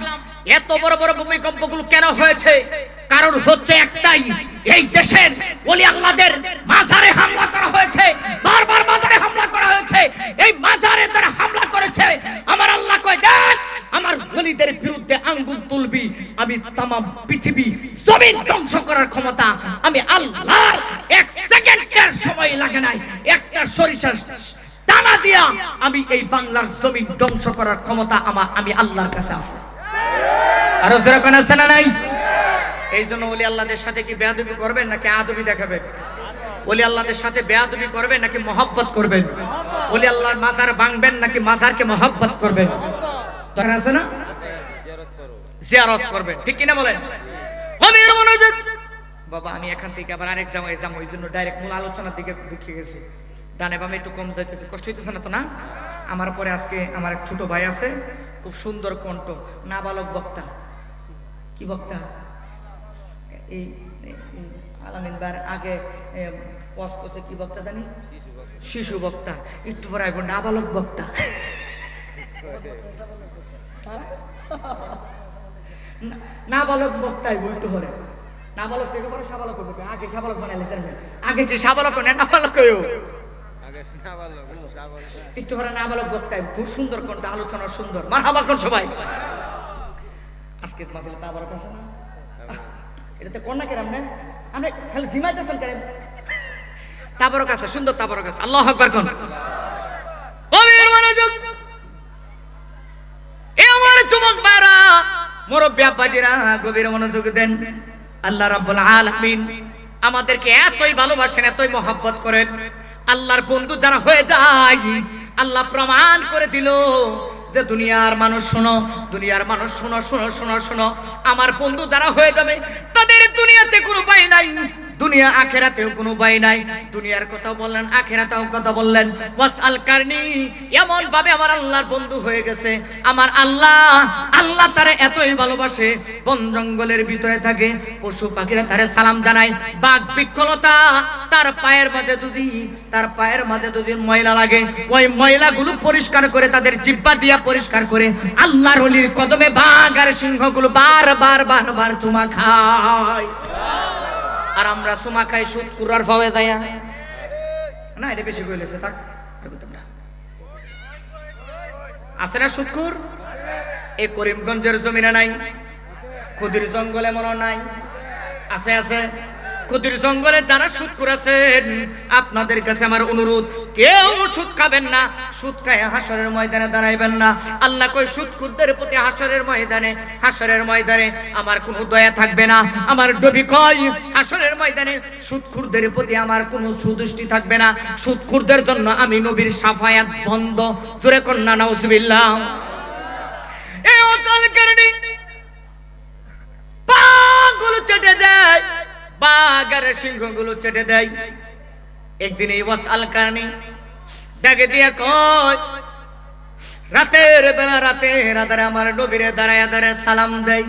এত বড় বড় ভূমিকম্পগুলো কেন হয়েছে। কারণ হচ্ছে একটাই, এই দেশের ওলি আল্লাহদের মাজারে হামলা করা হয়েছে, বারবার মাজারে হামলা করা হয়েছে। এই মাজারে যারা হামলা করেছে, আমার আল্লাহ কয় দেখ আমার ওলিদের বিরুদ্ধে আঙ্গুল তুলবি, আমি তামাম পৃথিবী জমিন ধ্বংস করার ক্ষমতা আমি আল্লাহর, এক সেকেন্ডের সময় লাগে নাই, একটা সরিষার দানা দিয়া আমি এই বাংলার জমিন ধ্বংস করার ক্ষমতা আমি আল্লাহর কাছে আছে। আর যারা কোন আছে না নাই? এই জন্য ওলি আল্লাহদের সাথে কি বেয়াদবি করবেন নাকি আদবি দেখাবেন? ওলি আল্লাহদের সাথে বেয়াদবি করবেন নাকি মহব্বত করবেন? ওলি আল্লাহর মাজার ভাঙবেন নাকি মাজারকে মহব্বত করবেন? দরকার আছে না? জিয়ারত করবেন, ঠিক কিনা বলেন? আমির মনোযোগ বাবা, আমি এখান থেকে আবার আরেক জায়গায় যাবো, ওই জন্য ডাইরেক্ট মূল আলোচনার দিকে ঢুকে গেছি। ডানে বামে একটু কম যাইতেছে, কষ্ট হইতেছে না তো? না, আমার পরে আজকে আমার এক ছোট ভাই আছে, খুব সুন্দর কণ্ঠ, নাবালক বক্তা। কি বক্তা? এই আলামিন বার আগে পজ করছে, কি বক্তা জানি? শিশু বক্তা। একটু পরে আইব নাবালক বক্তা। নাবালক বক্তা আইব একটু পরে। নাবালক থেকে পরে সাবালক করবে। আগে সাবালক বানাইলেছেন, আগে কি সাবালক না নাবালক হইও? একটু পরে নাবালক বক্তা আইব, খুব সুন্দর কণ্ঠ, আলোচনা সুন্দর। মারহাবা কোন সবাই। আজকে মাহফিলে তাবারক আছে না? এটাতে কন্যা কেরাম না, আমরা খালি জিমাইতেছেন কেন? তাবারক আছে, সুন্দর তাবারক আছে। আল্লাহু আকবার কোন। গভীর মনোযোগ, এ আমার যুবক ভাইরা, মুরব্বি আব্বাজিরা, গভীর মনোযোগ দেন। আল্লাহ রাব্বুল আলামিন আমাদেরকে এতই ভালোবাসেন, এতই মহব্বত করেন। আল্লাহর বন্ধু যারা হয়ে যায়, আল্লাহ প্রমাণ করে দিল যে দুনিয়ার মানুষ শোনো, দুনিয়ার মানুষ শোনো, শোনো শোনো শোনো, আমার বন্ধু যারা হয়ে যাবে তাদের দুনিয়াতে কোনো ভয় নাই, দুনিয়া আখেরাতেও কোনো ভয় নাই। দুনিয়ার কথা বললেন, আখেরাতেও কথা বললেন। ওয়াসআল কারনি, এমন ভাবে আমার আল্লাহর বন্ধু হয়ে গেছে। আমার আল্লাহ তারে এতই ভালোবাসে, বন জঙ্গলের ভিতরে থাকে, পশু পাখিরা তারে সালাম জানায়। বাঘ বিকলতা তার পায়ের মাঝে যদি ময়লা লাগে, ওই ময়লাগুলো পরিষ্কার করে, তাদের জিহ্বা দিয়া পরিষ্কার করে আল্লাহর ওলির কদমে বাঘ আর সিংহগুলো বারবার চুমা খায়। আর আমরা চুমা খাই সুদ কুরার ভাবে যায় না, এটা বেশি কইলেছে থাক, আছে না সুদকুর? এই করিমগঞ্জের জমিনে নাই, খুদির জঙ্গলে মনে নাই? আছে আছে। খুদির জঙ্গলে যারা সুদকুর আছেন, আপনাদের কাছে আমার অনুরোধ, কেউ সুদ খাবেন না, সুদ খায় হাসরের ময়দানে দাঁড়াইবেন না। আল্লাহ কই সুদখুরদের প্রতি হাসরের ময়দানে আমার কোনো দয়া থাকবে না। আমার নবী কয় হাসরের ময়দানে সুদখুরদের প্রতি আমার কোনো সুদৃষ্টি থাকবে না। সুদখুরদের জন্য আমি নবীর শাফায়াত বন্ধ। জোরে কন্না নাউজুবিল্লাহ। এই ওসাল করনি পাগুলো চেটে দেয়, বাঘ আর সিংহগুলো চেটে দেয়। একদিন এই ওয়াসআল কারনি ডাকে দিয়ে কয়, রাতের বেলা রাতে আমার নবীরে দাঁড়ায় সালাম দেয়।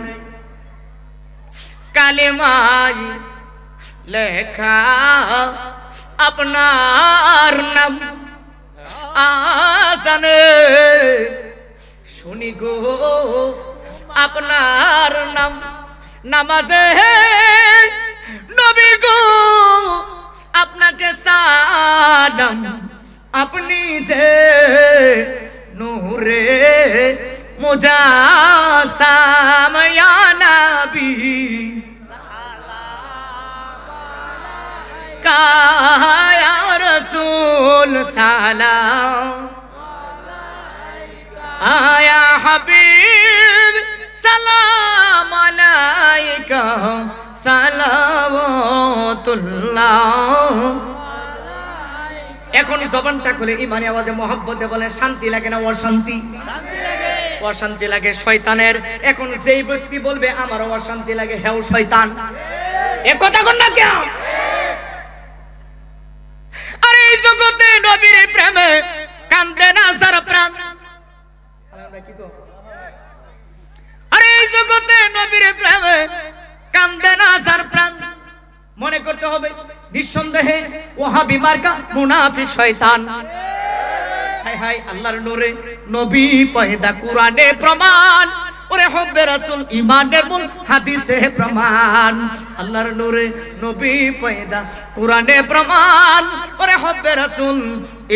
কালেমায় লেখা আপনার নাম আসানে শুনি গো, আপনার নাম নামাজে নবী গো, আপনাকে সালাম, আপনি যে নূরে মুজাসাম ইয়া নবী কা ইয়া রাসূল সালাম আয়া হাবিব সালাম আলাইকা সালাওয়াতুল্লাহ। এখন জবানটা খুলে ইমানি আওয়াজে মহব্বতে বলে, শান্তি লাগে না অশান্তি? অশান্তি লাগে শয়তানের। এখন যেই ব্যক্তি বলবে আমার অশান্তি লাগে, হেও শয়তান। এ কথা কোন না কেন? আরে এই জগতে নবীর প্রেমে কান্দে না যারা প্রাণ। আরে এই জগতে নবীর প্রেমে কান্দে না যার প্রাণ। মনে করতে হবে নিঃসন্দেহে ওয়াহাবি মার্কা মুনাফিক শয়তান। হায় হায় আল্লাহর নূরে নবী পয়দা, কুরআনে প্রমাণ। ওরে হব্বে রাসূল ঈমানের মূল হাদিসে প্রমাণ আল্লাহর নূরে নবী পয়দা কোরআনে প্রমাণ ওরে হব্বে রাসূল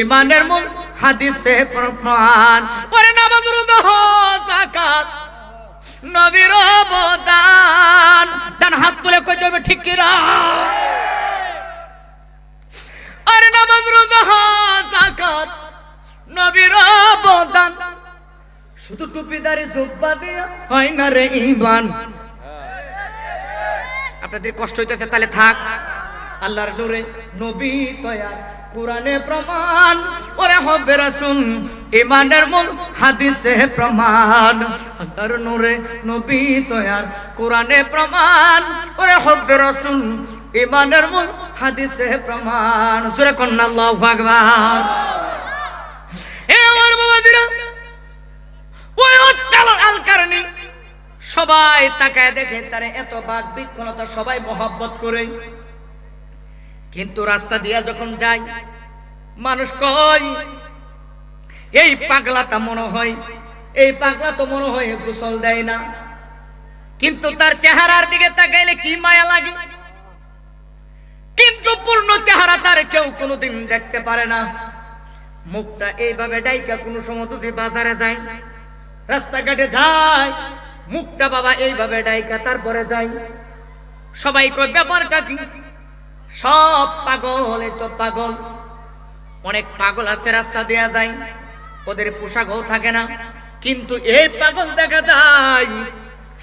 ঈমানের মূল হাদিসে প্রমাণ ওরে নামাজ রোজা হজ যাকাত নবীর অবদান ডান হাত তুলে কই দেবে ঠিক কি না আরে নামাজ রোজা হজ যাকাত নবীর অবদান শুধু টুপিদারি জুব্বা দিয়া হয় না রে ঈমান আপনাদের কষ্ট হইতেছে তাহলে থাক আল্লাহর নূরে নবী তয়া কোরআনে প্রমাণ ওরে হব্বে রাসূল ঈমানের মূল হাদিসে প্রমাণ আল্লাহর নূরে নবী তয়া কোরআনে প্রমাণ ওরে হব্বে রাসূল ঈমানের মূল হাদিসে প্রমাণ সূরা কন্না আল্লাহু আকবার এ আমার বাবাজিরা ওই ওসকাল আল কারনি সবাই তাকায় দেখে তারে এত বাক বিক্ষণতা সবাই মহব্বত করে কিন্তু রাস্তা দিয়া যখন যায় মানুষ কয় এই পাগলাটা মনে হয় এই পাগলা তো মনে হয় গোসল দেয় না কিন্তু তার চেহারার দিকে তাকাইলে কি মায়া লাগে কিন্তু পূর্ণ চেহারা তার কেউ কোনোদিন দেখতে পারে না মুখটা এইভাবে ডাইকা কোনো সময় যদি বাজারে যায় রাস্তাঘাটে যায় মুখটা বাবা এইভাবে ডাইকা তারপরে যায় সবাই কয় ব্যাপারটা কি সব পাগল এই তো পাগল অনেক পাগল আছে রাস্তা দেয়া যায় ওদের পোশাকও থাকে না কিন্তু এই পাগল দেখা যায়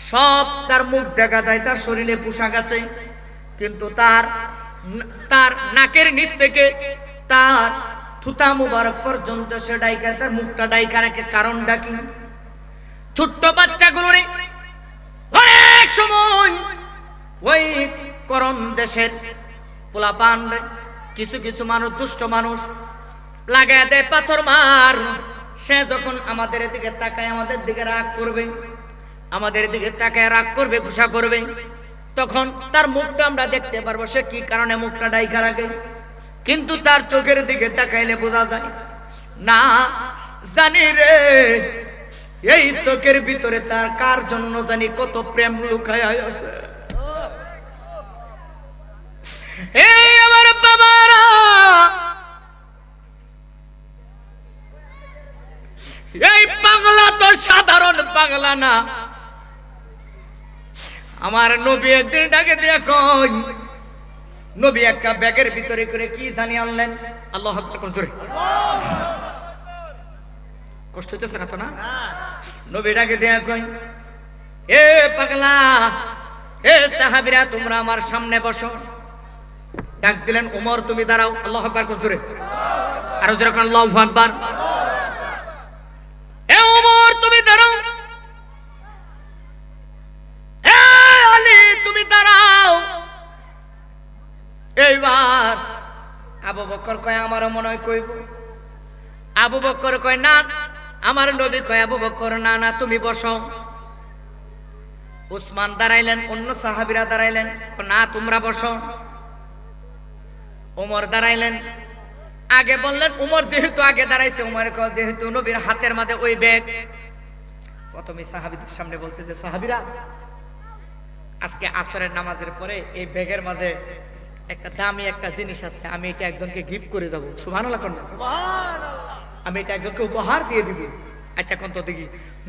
সব তার মুখ দেখা যায় তার শরীরে পোশাক আছে কিন্তু তার নাকের নিচ থেকে তার থুতা মুবারক পর্যন্ত সে ডাইকা তার মুখটা ডাইকা রাখে কারণটা কি ছোট্ট বাচ্চাগুলো অনেক সময় ওই করণ দেশের পোলাপান কিছু কিছু মানুষ দুষ্ট মানুষ লাগায় দেয় পাথর মার সে যখন আমাদের দিকে তাকায় আমাদের দিকে রাগ করবে আমাদের দিকে তাকায় রাগ করবে গুসা করবে তখন তার মুখটা আমরা দেখতে পারবো সে কি কারণে মুখটা ডাইকা রাখে কিন্তু তার চোখের দিকে তাকাইলে বোঝা যায় না জানি রে এই চোখের ভিতরে তার কার জন্য জানি কত প্রেম লুকায় আছে এই আমার বাবারা এই পাগলা তো সাধারণ পাগলা না আমার নবী একদিন ডাকে দিয়ে কই নবী একটা ব্যাগের ভিতরে করে কি জানি আনলেন আল্লাহু আকবার কোন জোরে কষ্ট হইতেছে না তো না নবী ডাকে দিয়ে কই এ পাগলা এ সাহাবীরা তোমরা আমার সামনে বসো ডাক দিলেন ওমর তুমি দাঁড়াও আল্লাহু আকবার কোন জোরে আরো জোরে কোন আল্লাহু আকবার এ ওমর তুমি দাঁড়াও এ আলী তুমি দাঁড়াও এইবার আবু বকর কয় আমারও মনে হয় কইব আবু বকর কয় না আমার নবী কয় আবু বকর না না তুমি বসো উসমান দাঁড়াইলেন অন্য সাহাবীরা দাঁড়াইলেন না তোমরা বসো ওমর দাঁড়াইলেন আগে বললেন ওমর যেহেতু আগে দাঁড়াইছে ওমর কয় যেহেতু নবীর হাতের মাঝে ওই ব্যাগ প্রথমে সাহাবীদের সামনে বলছে যে সাহাবীরা আজকে আসরের নামাজের পরে এই ব্যাগের মাঝে একটা দামি একটা জিনিস আছে আমি এটা একজনকে গিফট করে যাব সুবহানাল্লাহ কোন সুবহানাল্লাহ আমি এটা একজনকে উপহার দিয়ে দিব আচ্ছা কোন তো দেখি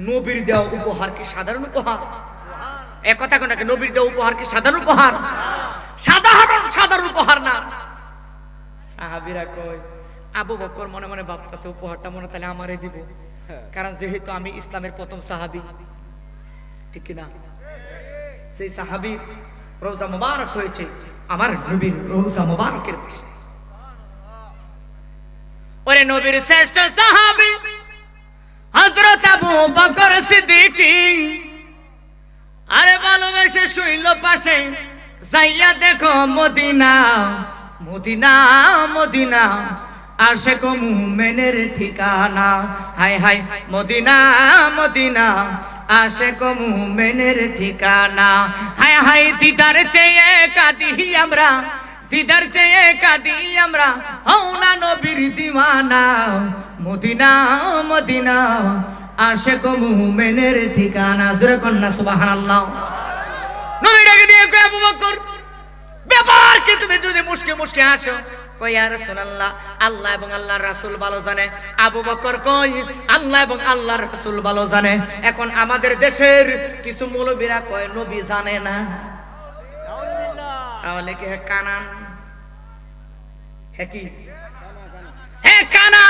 নবীর দেওয়া উপহার কি সাধারণ উপহার সুবহানাল্লাহ এক কথা কোন নাকি নবীর দেওয়া উপহার কি সাধারণ উপহার সাধারণ উপহার না সাহাবীরা কয় আবু বকর মনে মনে ভাবতেছে উপহারটা মনে তাহলে আমারে দিব কারণ যেহেতু আমি ইসলামের প্রথম সাহাবী ঠিক কি না সেই সাহাবীর রওজা মুবারক হয়েছে আমার নবীর রওজা মুবারকের পাশে ওরে নবীর শ্রেষ্ঠ সাহাবী হযরত আবু বকর সিদ্দিক আরে ভালোবেসে শুইল পাশে যাইয়া দেখো মদিনা মদিনা মদিনা আশিক মুমিনের ঠিকানা হায় হায় মদিনা মদিনা আশিক মুমিনের ঠিকানা হায় হায় দিদার চেয়ে কাঁদি আমরা দিদার চেয়ে কাঁদি আমরা হও না নবীর দিওয়ানা মদিনা মদিনা আশিক মুমিনের ঠিকানা। জোরে কন্যা সুবহানাল্লাহ। নবী ডাকে দিয়ে কয় আবু বকর ব্যাপার কি তুমি যদি মুশকে মুশকে আসো? কই ইয়া রাসূলুল্লাহ আল্লাহ এবং আল্লাহর রাসূল ভালো জানে। আবু বকর কই আল্লাহ এবং আল্লাহর রাসূল ভালো জানে। এখন আমাদের দেশের কিছু মৌলবীরা কয় নবী জানে না। তাহলে কি হে কানান? হে কি? হে কানা।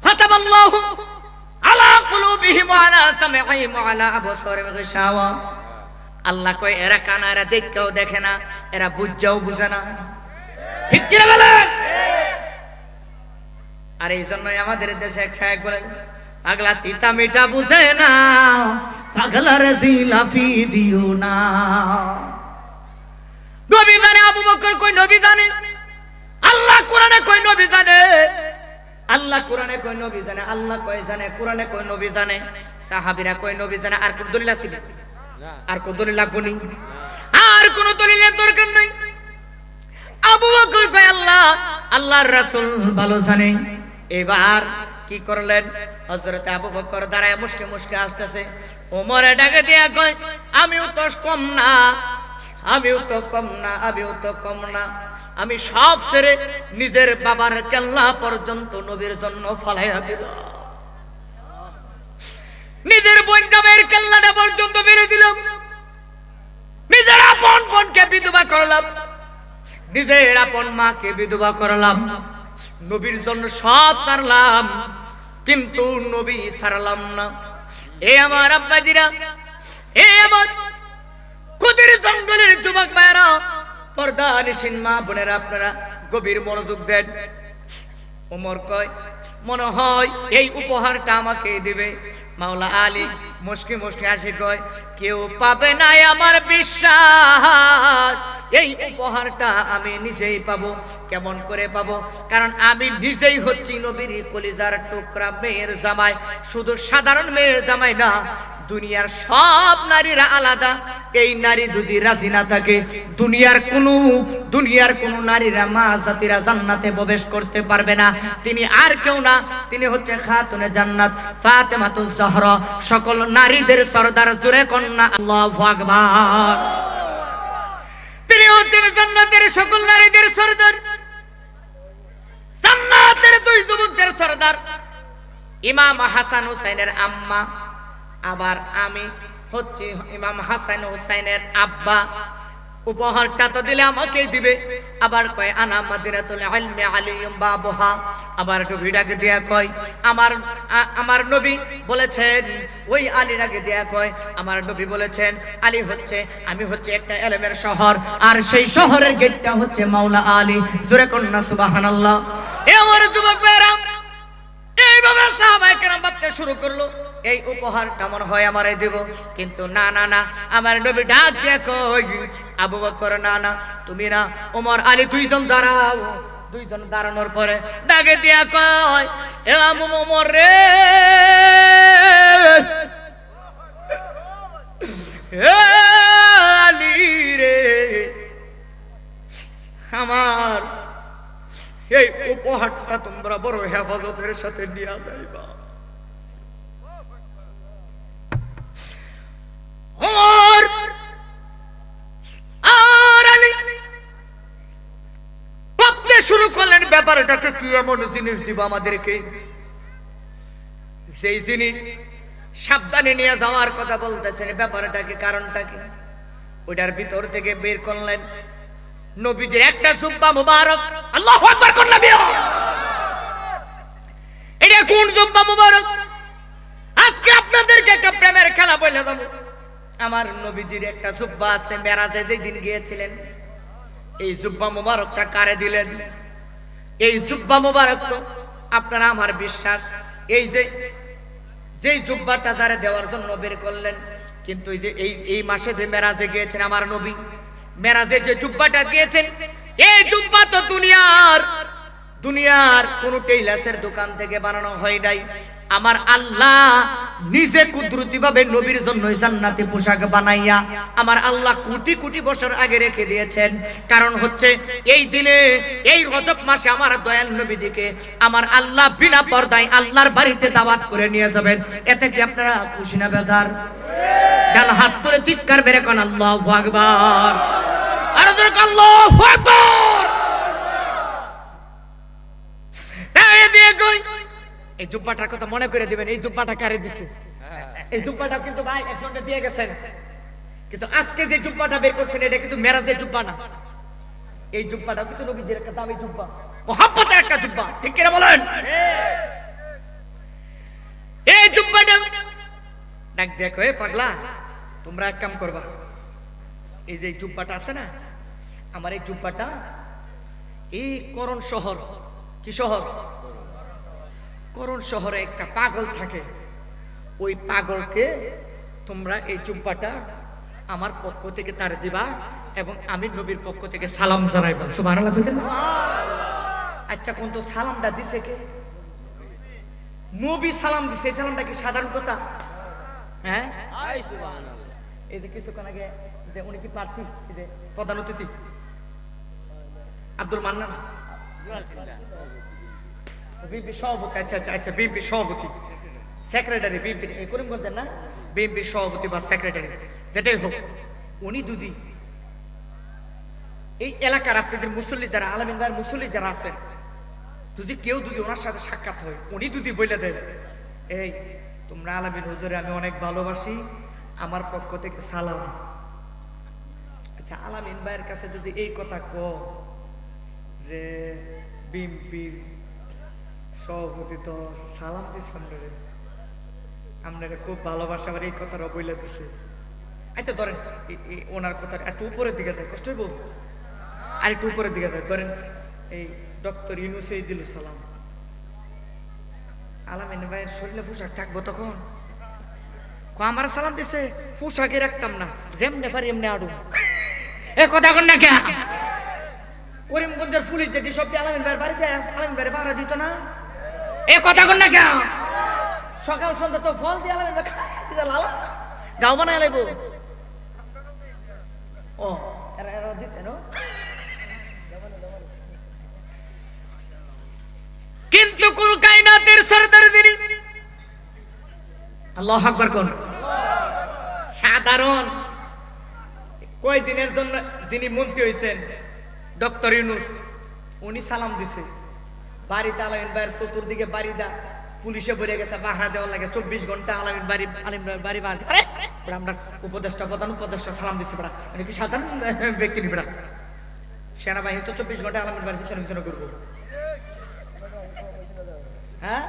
ফাতাবাল্লাহু আলা কুলুবিহিম ওয়া আলা সামঈহিম ওয়া আলা আবসারিহিম গিশাওয়া। আল্লাহ কয় এরা কানা, এরা দেখেও দেখে না, এরা বুঝাও বুঝে না। ঠিক কি না বলেন? আর এই জন্যই আমাদের দেশে এক শায়েখ বলেন পাগলা তিতা মিঠা বুঝে না, পাগলার জিলাফি দিও না। নবী জানে, আবু বকর কই নবী জানে, আল্লাহ কোরআনে কই নবী জানে, আল্লাহ কোরআনে কই নবী জানে, আল্লাহ কই জানে, কোরআনে কই নবী জানে, সাহাবীরা কই নবী জানে। আর কোন দলিল আছে? আর কোন দলিল লাগবে না, আর কোন দলিলের দরকার নাই। আবু বকর কয় আল্লাহ আল্লাহর রাসূল ভালো জানে। এবার কি করলেন? হযরত আবু বকর দাঁড়ায় মুশকে মুশকে আসতেছে। ওমরে ডাকে দিয়া কয় আমিও তো কম না, আমিও তো কম না, আমিও তো কম না। আমি সব ছেড়ে নিজের বাবার কেল্লা পর্যন্ত নবীর জন্য ফলাইয়া দিলাম, নিজের বোন জামাইয়ের কেল্লাটা পর্যন্ত বেড়ে দিলাম, নিজের আপন বোনকে বিধবা করলাম, নিজের আপন মাকে বিধবা করলাম, নবীর জন্য সব ছাড়লাম, কিন্তু নবী ছাড়লাম না। এ আমার আব্বাজিরা, এ আমার কুদির জঙ্গলের যুবক ভাইরা, পর্দানিশীন মা বোনেরা, আপনারা গভীর মনোযোগ দেন। ওমর কয় মনে হয় এই উপহারটা আমাকে দিবে। মাওলা আলী মুশকি মুশকি হাসি কয় কেউ পাবে না আমার বিশ্বাস, এই উপহারটা আমি নিজেই পাবো। কেমন করে পাবো? কারণ আমি নিজেই হচ্ছি নবীর কলিজার টুকরা মেয়ের জামাই। শুধু সাধারণ মেয়ের জামাই না, দুনিয়ার সব নারীরা আলাদা। এই নারী যদি রাজি না থাকে, দুনিয়ার কোন নারীরা মা জাতিরা জান্নাতে প্রবেশ করতে পারবে না। তিনি আর কেউ না, তিনি হচ্ছে খাতুনে জান্নাত ফাতেমাতুজ জাহরা, সকল নারীদের সরদার। জোরে কন্যা আল্লাহু আকবার। তিনি হচ্ছেন জান্নাতের সকল নারীদের সরদার, জান্নাতের দুই যুবকদের সরদার, ইমাম হাসান হুসাইনের আম্মা। আবার আমি হচ্ছে ইমাম হাসান হুসাইনের আব্বা। উপহারটা তো দিলে আমাকেই দিবে। আবার কয় আনা মাদিনাতুল ইলমি আলিয়ুম বাবুহা। আবার নবীটাকে দিয়া কয় আমার নবী বলেছেন, ওই আলীটাকে দিয়া কয় আমার নবী বলেছেন আলী হচ্ছে, আমি হচ্ছে একটা ইলমের শহর, আর সেই শহরের গেটটা হচ্ছে মাওলা আলী। জোরে কন্যা সুবহানাল্লাহ। এ আমার যুবক ভাইরা, এইভাবে সাহাবায়ে কেরাম ভাবতে শুরু করলো এই উপহারটা মনে হয় আমারে দেব। কিন্তু না না না, আমার নবী ডাক দিয়ে কই আবু বকর না না, তুমি না, ওমর আলী দুইজন দাঁড়াও। দুইজন দাঁড়ানোর পরে ডাকে দিয়া কয় এ ওমর রে, এ আলী রে, আমার এই উপহারটা তোমরা বড় হেফাজতের সাথে নিয়ে যাইবা। ওমর আর আলী ভাবতে শুরু করলেন ব্যাপারটাকে কি এমন জিনিস দিব আমাদেরকে, যেই জিনিস সাবধানে নিয়ে যাওয়ার কথা বলতেছেন। ব্যাপারটাকে, কারণটাকে ওইটার ভিতর থেকে বের করলেন নবীজির একটা জুব্বা মুবারক। আল্লাহু আকবার করলাম। এটা কোন জুব্বা মুবারক? আজকে আপনাদেরকে একটা প্রেমের খেলা বলে দেব। আমার নবীজির একটা জুব্বা আছে, মেরাজে যেই দিন গিয়েছিলেন। এই জুব্বা মুবারকটা কারে দিলেন? এই জুব্বা মুবারক তো আপনারা, আমার বিশ্বাস, এই যে জুব্বাটা যারা দেওয়ার জন্য বের করলেন, কিন্তু এই মাসে যে মেরাজে গিয়েছেন আমার নবী, মেরাজে যে জুব্বাটা দিয়েছেন, এই জুব্বা তো দুনিয়ার দুনিয়ার কোন টেইলার্সের দোকান থেকে বানানো হয় নাই। আমার আল্লাহ নিজে কুদরতি ভাবে নবীর জন্য জান্নাতি পোশাক বানাইয়া আমার আল্লাহ কোটি কোটি বছর আগে রেখে দিয়েছেন। কারণ হচ্ছে এই দিনে, এই রজব মাসে আমার দয়াল নবীজিকে আমার আল্লাহ বিনা পর্দায় আল্লাহর বাড়িতে দাওয়াত করে নিয়ে যাবেন। এতে কি আপনারা খুশি না বেজার? ডান হাত তুলে চিৎকার বেরে কোন আল্লাহু আকবার, আর জোরে কোন আল্লাহু আকবার। এই জুব্বাটার কথা মনে করে দিবেন, এই জুব্বাটা কারে দিছে? এই জুব্বাটা কিন্তু ভাই একজনকে দিয়ে গেছেন, কিন্তু আজকে যে জুব্বাটা বের করছেন এটা কিন্তু মেরাজের জুব্বা না। এই জুব্বাটা কিন্তু নবীজির একটা দামি জুব্বা, মুহাব্বতের একটা জুব্বা, ঠিক কিনা বলেন? এই জুব্বাটা ডাক দেখো, এ পাগলা, তোমরা এক কাম করবা, এই যে জুব্বাটা আছে না, আমার এই জুব্বাটা এই করণ শহর, কি শহর? করণ শহরে একটা পাগল থাকে, ওই পাগলকে তোমরা এই জুব্বাটা আমার পক্ষ থেকে তার দিবা এবং আমি নবীর পক্ষ থেকে সালাম জানাইবা। সুবহানাল্লাহ কইতেন? আচ্ছা, কোন তো সালামটা দিছে কে? নবী সালাম দিছে। এই সালামটা কি সাধারণ কথা? হ্যাঁ, এই যে কিছুক্ষণ আগে যে উনি কি প্রার্থী, এই যে প্রধান অতিথি আব্দুল মান্নান, বিএনপি সভাপতি, আচ্ছা আচ্ছা আচ্ছা, বিএনপি সভাপতি, সেক্রেটারি বিএনপি করিমগঞ্জের না, বিএনপি সভাপতি বা সেক্রেটারি যেটাই হোক, উনি দুদি এই এলাকার আপনাদের মুসল্লি যারা, আলামিন ভাইয়ের মুসল্লি যারা আছেন, যদি কেউ যদি ওনার সাথে সাক্ষাৎ হয়, উনি যদি বলে দেন, এই তোমরা আলামিন হুজুরে আমি অনেক ভালোবাসি, আমার পক্ষ থেকে সালাম। আচ্ছা, আলামিন ভাইয়ের কাছে যদি এই কথা কো যে বিএনপির সভাপতি তো সালাম দিচ্ছেন, আপনারা খুব ভালোবাসা, আমার এই কথাটা বইলে দিছে। আচ্ছা ধরেন ওনার কথা একটু উপরের দিকে যায়, কষ্ট হইব, আর একটু উপরের দিকে যায়, ধরেন এই ডক্টর ইউনূসই দিল সালাম, আলামিন ভাইয়ের শরীরে পোশাক থাকবো তখন? আমার সালাম দিছে, পোশাকে রাখতাম না, যেমনে পারি এমনি আডু। এ কথা কন না কে? করিমগঞ্জের পুলিশ যেটি সব আলামিন ভাইয়ের বাড়িতে আলামিন ভাইয়ের পাহারা দিত না? এ কথা কন না কে? সকাল সন্ধ্যা তো ফল দিয়ে আলামিন ভাই গাও বানায় লাইব। ও এরা দিতেন। কিন্তু কুল কায়নাতের সরদার যিনি, আল্লাহু আকবার কোন, সাধারণ কয় দিনের জন্য যিনি মন্ত্রী হয়েছেন ডক্টর ইউনূস, উনি সালাম দিছে বাড়িতে। আলামিন ভাইয়ের চতুর্দিকে বাড়িদা পুলিশে ভরে গেছে, পাহারা দেওয়া লাগে 24 ঘন্টা। আলামিন বাড়ি আমরা উপদেষ্টা, প্রধান উপদেষ্টা সালাম দিচ্ছে বেড়া, মানে কি সাধারণ ব্যক্তি নি বেড়া? সেনাবাহিনী তো 24 ঘন্টা আলামিন বাড়ির পিছনে পিছনে করবো। হ্যাঁ,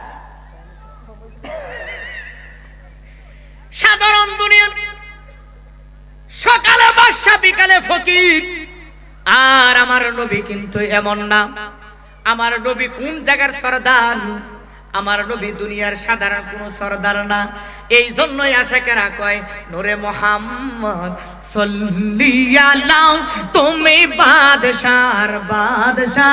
সাধারণ দুনিয়া, সকালে বাদশা বিকালে ফকির। আর আমার নবী কিন্তু এমন না। আমার নবী কোন জায়গার সরদার? আমার নবী দুনিয়ার সাধারণ কোন সরদার না। এই জন্যই আশিকেরা কয়, নূরে মুহাম্মদ সাল্লাল্লাহু আলাইহি, তুমি বাদশার বাদশা।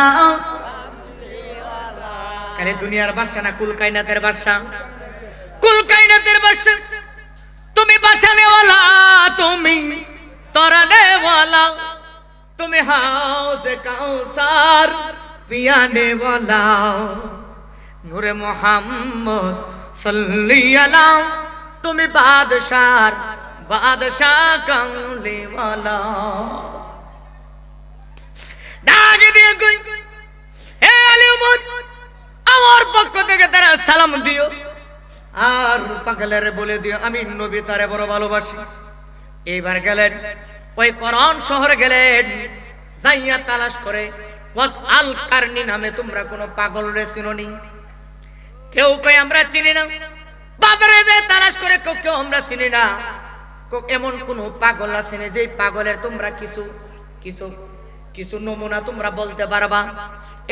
আরে দুনিয়ার বাদশা না, কুল কায়নাতের বাদশা, কুল কায়নাতের বাদশা। তুমি বাঁচানে ওয়ালা, তুমি তরানে ওয়ালা, তুমি হাউজে কাউসার পিয়ানে ওয়ালা। নূরে মুহাম্মদ সাল্লাল্লাহু আলাইহি, তুমি বাদশার বাদশা কামলি ওয়ালা। ডাক দিয়ে কই, হে আলী উম্মত, আমার পক্ষ থেকে তারা সালাম দিও, আর পাগলের বলে দিও আমি নবী তারে বড় ভালোবাসি। এইবার গেলেন ওই করণ শহরে, গেলেন যাইয়া তালাশ করে, ওয়াসআল কারনি নামে তোমরা কোন পাগল রে চিনোনি? কেউ কয় আমরা চিনি না। বাজারে যে তালাশ করে, কেউ আমরা চিনি না। এমন কোন পাগল আছে না যে পাগলের তোমরা কিছু কিছু কিছু নমুনা তোমরা বলতে পারবা?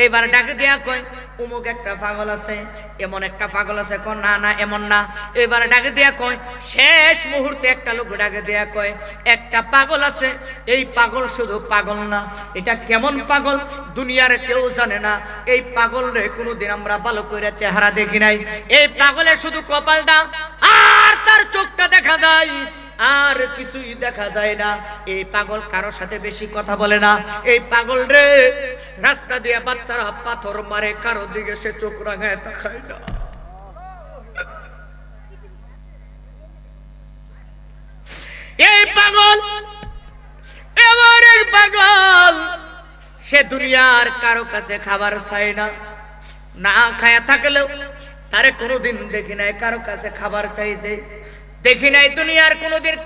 এবার ডাকে দেয়া কয় অমুক একটা পাগল আছে, এমন একটা পাগল আছে। কোন না না এমন না। এবার ডাকে দেয়া কয় শেষ মুহূর্তে একটা লোক ডাকে দেয়া কয় একটা পাগল আছে, এই পাগল শুধু পাগল না, এটা কেমন পাগল দুনিয়ার কেউ জানে না। এই পাগল রে কোনোদিন আমরা ভালো করে চেহারা দেখি নাই। এই পাগলের শুধু কপালটা আর তার চোখটা দেখা যায়, আর কিছুই দেখা যায় না। এই পাগল কারোর সাথে বেশি কথা বলে না। এই পাগল রে রাস্তা দিয়ে বাচ্চারা পাথর মারে, কারো দিকে সে চোখ রাঙায় তাকায় না। এই পাগল এমন এক পাগল, সে দুনিয়ার কারো কাছে খাবার চায় না, না খায়া থাকলেও তারে কোনোদিন দেখি নাই কারো কাছে খাবার চাইতে, দেখি নাই দুনিয়ার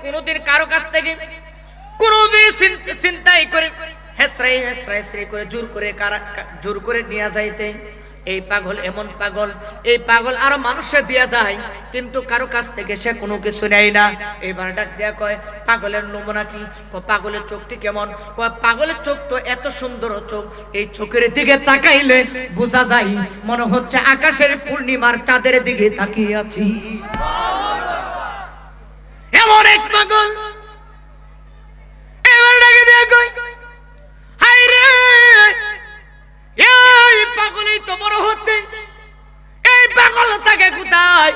কোনোদিন কারো কাছ থেকে কোনোদিন চিন্তাই করে হেসরাই হেসরাই করে জোর করে নিয়ে যাইতে। এই পাগল এমন পাগল, এই পাগল আরো মানুষে দিয়া যায় কিন্তু কারো কাছ থেকে সে কোনো কিছু নেয় না। এইবার ডাক দেয়া কয় পাগলের নমুনা কি? পাগলের চোখটি কেমন? পাগলের চোখ তো এত সুন্দর চোখ, এই চোখের দিকে তাকাইলে বোঝা যায় মনে হচ্ছে আকাশের পূর্ণিমার চাঁদের দিকে তাকিয়ে আছি। এমন এক পাগল। এবার ডাকে দেয়া কয় হায় রে, এই পাগলই তো বড় হচ্ছে। এই পাগল থাকে কোথায়?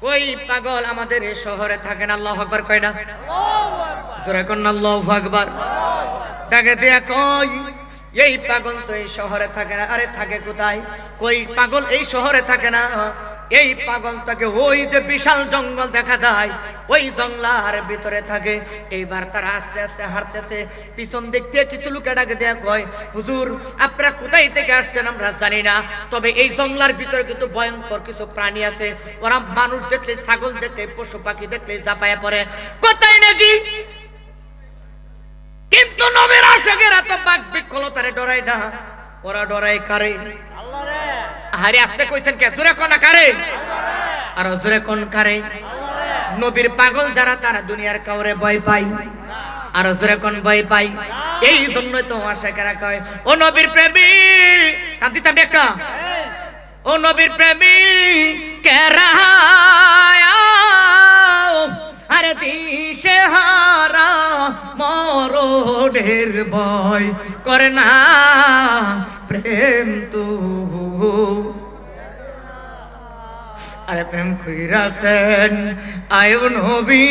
ওই পাগল আমাদের এই শহরে থাকে না। আল্লাহু আকবার কয় না? জোরে কোন আল্লাহু আকবার। ডাকে দেয়া কয় এই পাগল তো এই শহরে থাকে না। আরে থাকে কোথায়? কই পাগল এই শহরে থাকে না, এই পাগল থাকে ওই যে বিশাল জঙ্গল দেখা যায়, ওই জঙ্গলার ভিতরে থাকে। এইবার তারা আস্তে আস্তে হাঁটতেছে, পিছন দিক থেকে কিছু লোকে ডাকে দেয়া কয় হুজুর আপনারা কোথায় থেকে আসছেন আমরা জানি না, তবে এই জঙ্গলার ভিতরে কিন্তু ভয়ঙ্কর কিছু প্রাণী আছে, ওরা মানুষ দেখলে ছাগল দেখলে পশু পাখি দেখলে ঝাঁপায়া পড়ে। কোথায় নাকি? কিন্তু নবীর আশিকেরা তো বাক বিকলতারে ডরায় না, ওরা ডরায় কারে? আল্লাহরে। আরে আস্তে কইছেন কে? জোরে কোন কারে? আর জোরে কোন কারে? নবীর পাগল যারা তারা দুনিয়ার কাউরে ভয় পায়, আর জোরে কোন ভয় পায়? এই জন্যই তো আশিকেরা কয় ও নবীর প্রেমিক কান্দিতা দেখা, ও নবীর প্রেমিক কেরা আরে দিশে হারা মরণের ভয় করে না প্রেম তো। আরে প্রেম কইরাছেন আয়ো নবী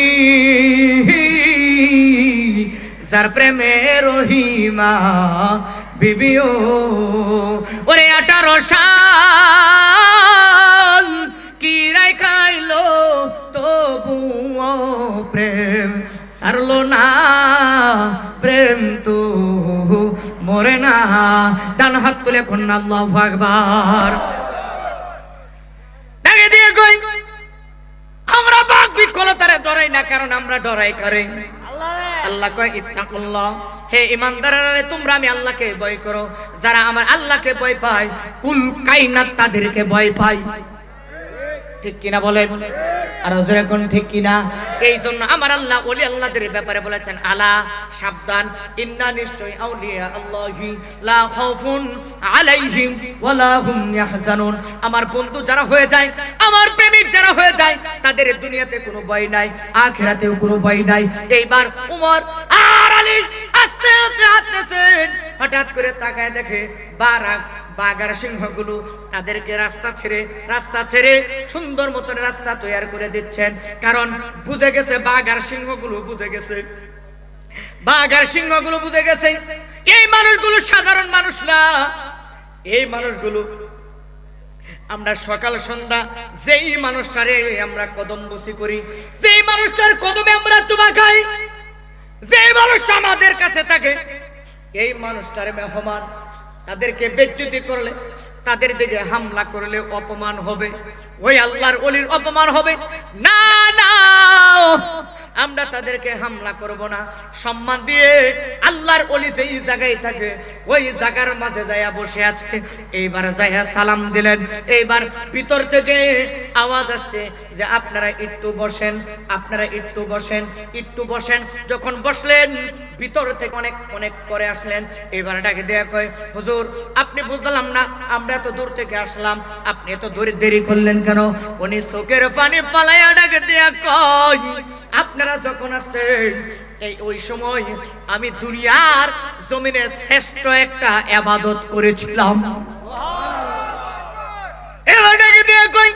যার প্রেমে রহিমা বিবিও, ওরে 18 সাল কি রাই খাইলো তবুও প্রেম সারলো না, প্রেম তো মরে না। ডান হাত তুলে কোন আল্লাহু আকবার। ডাকে দিয়ে কই আমরা বাক বিকলতারে ডরাই না, কারণ আমরা ডরাই কারে? আল্লাহ কয় ইত্তাকুল্লাহ, হে ইমানদাররা তোমরা আমি আল্লাহকে ভয় করো। যারা আমার আল্লাহকে ভয় পায় কুল কায়নাত তাদেরকে ভয় পায়। ঠিক কিনা বলেন? আর জোরে কোন ঠিক কিনা? এই জন্য আমার আল্লাহ ওলি আল্লাহদের ব্যাপারে বলেছেন আলা সাবধান, ইন্না নিশ্চয় আউলিয়া আল্লাহি লা খাউফুন আলাইহিম ওয়ালা হুম ইয়াহজানুন। আমার বন্ধু যারা হয়ে যায়, আমার প্রেমিক যারা হয়ে যায়, তাদের দুনিয়াতে কোনো ভয় নাই, আখিরাতেও কোনো ভয় নাই। এইবার উমর আর আলী আস্তে আস্তে হাঁটতেছেন, হঠাৎ করে তাকায় দেখে বাঘার সিংহগুলো তাদেরকে রাস্তা ছেড়ে সুন্দর মতন রাস্তা তৈরি করে দিচ্ছেন। কারণ বুঝে গেছে বাঘার সিংহগুলো বুঝে গেছে এই মানুষগুলো সাধারণ মানুষ না। এই মানুষগুলো আমরা সকাল সন্ধ্যা যেই মানুষটারে আমরা কদম বসি করি, যেই মানুষটার কদমে আমরা চুমা খাই, যেই মানুষটা আমাদের কাছে থাকে, এই মানুষটার মেহমান, তাদেরকে বেজ্জতি করলে, তাদের দিকে হামলা করলে অপমান হবে, ওই আল্লাহর ওলির অপমান হবে না। না, আমরা তাদেরকে হামলা করব না, সম্মান দিয়ে আল্লাহর ওলি যেই জায়গায় থাকে ওই জায়গার মাঝে যায়া বসে আছে। এইবার যায়া সালাম দিলেন, এইবার ভিতর থেকে আওয়াজ আসছে যে আপনারা একটু বসেন, আপনারা একটু বসেন, একটু বসেন। যখন বসলেন ভিতর থেকে অনেক অনেক পরে আসলেন। এবার ডাকে দেয়া কয়, হুজুর আপনি বুঝলাম না, আমরা এত দূর থেকে আসলাম, আপনি এত দূরে দেরি করলেন কেন? উনি চোখের পানি ফালাইয়া ডাকে দেয়া কয়, আপনারা যখন আসছেন ওই সময় আমি দুনিয়ার জমিনে শ্রেষ্ঠ একটা ইবাদত করেছিলাম। এবার ডাকে দেয়া কয়,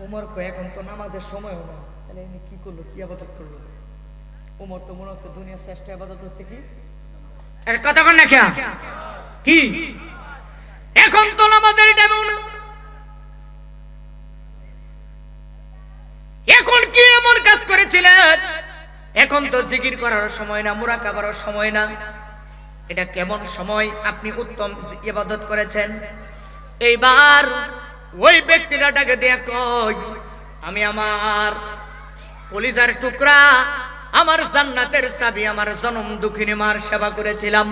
ওমর কয় এখন তো নামাজের সময় হলো, তাহলে ইনি কি করলো, কি ইবাদত করলো? ওমর তো মনে হচ্ছে দুনিয়ার শ্রেষ্ঠ ইবাদত হচ্ছে কি, এর কথা কন না কি? এখন তো নামাজের টাইম না, এখন কি এমন কাজ করেছিলেন? এখন তো জিকির করার সময় না, মুরাকাবার সময় না, এটা কেমন সময় আপনি উত্তম ইবাদত করেছেন? এইবার ওই ব্যক্তিটাকে দিয়ে কই, আমি আমার কলিজার টুকরা, আমার জান্নাতের চাবি, আমার জনম দুঃখিনী মার সেবা করেছিলাম।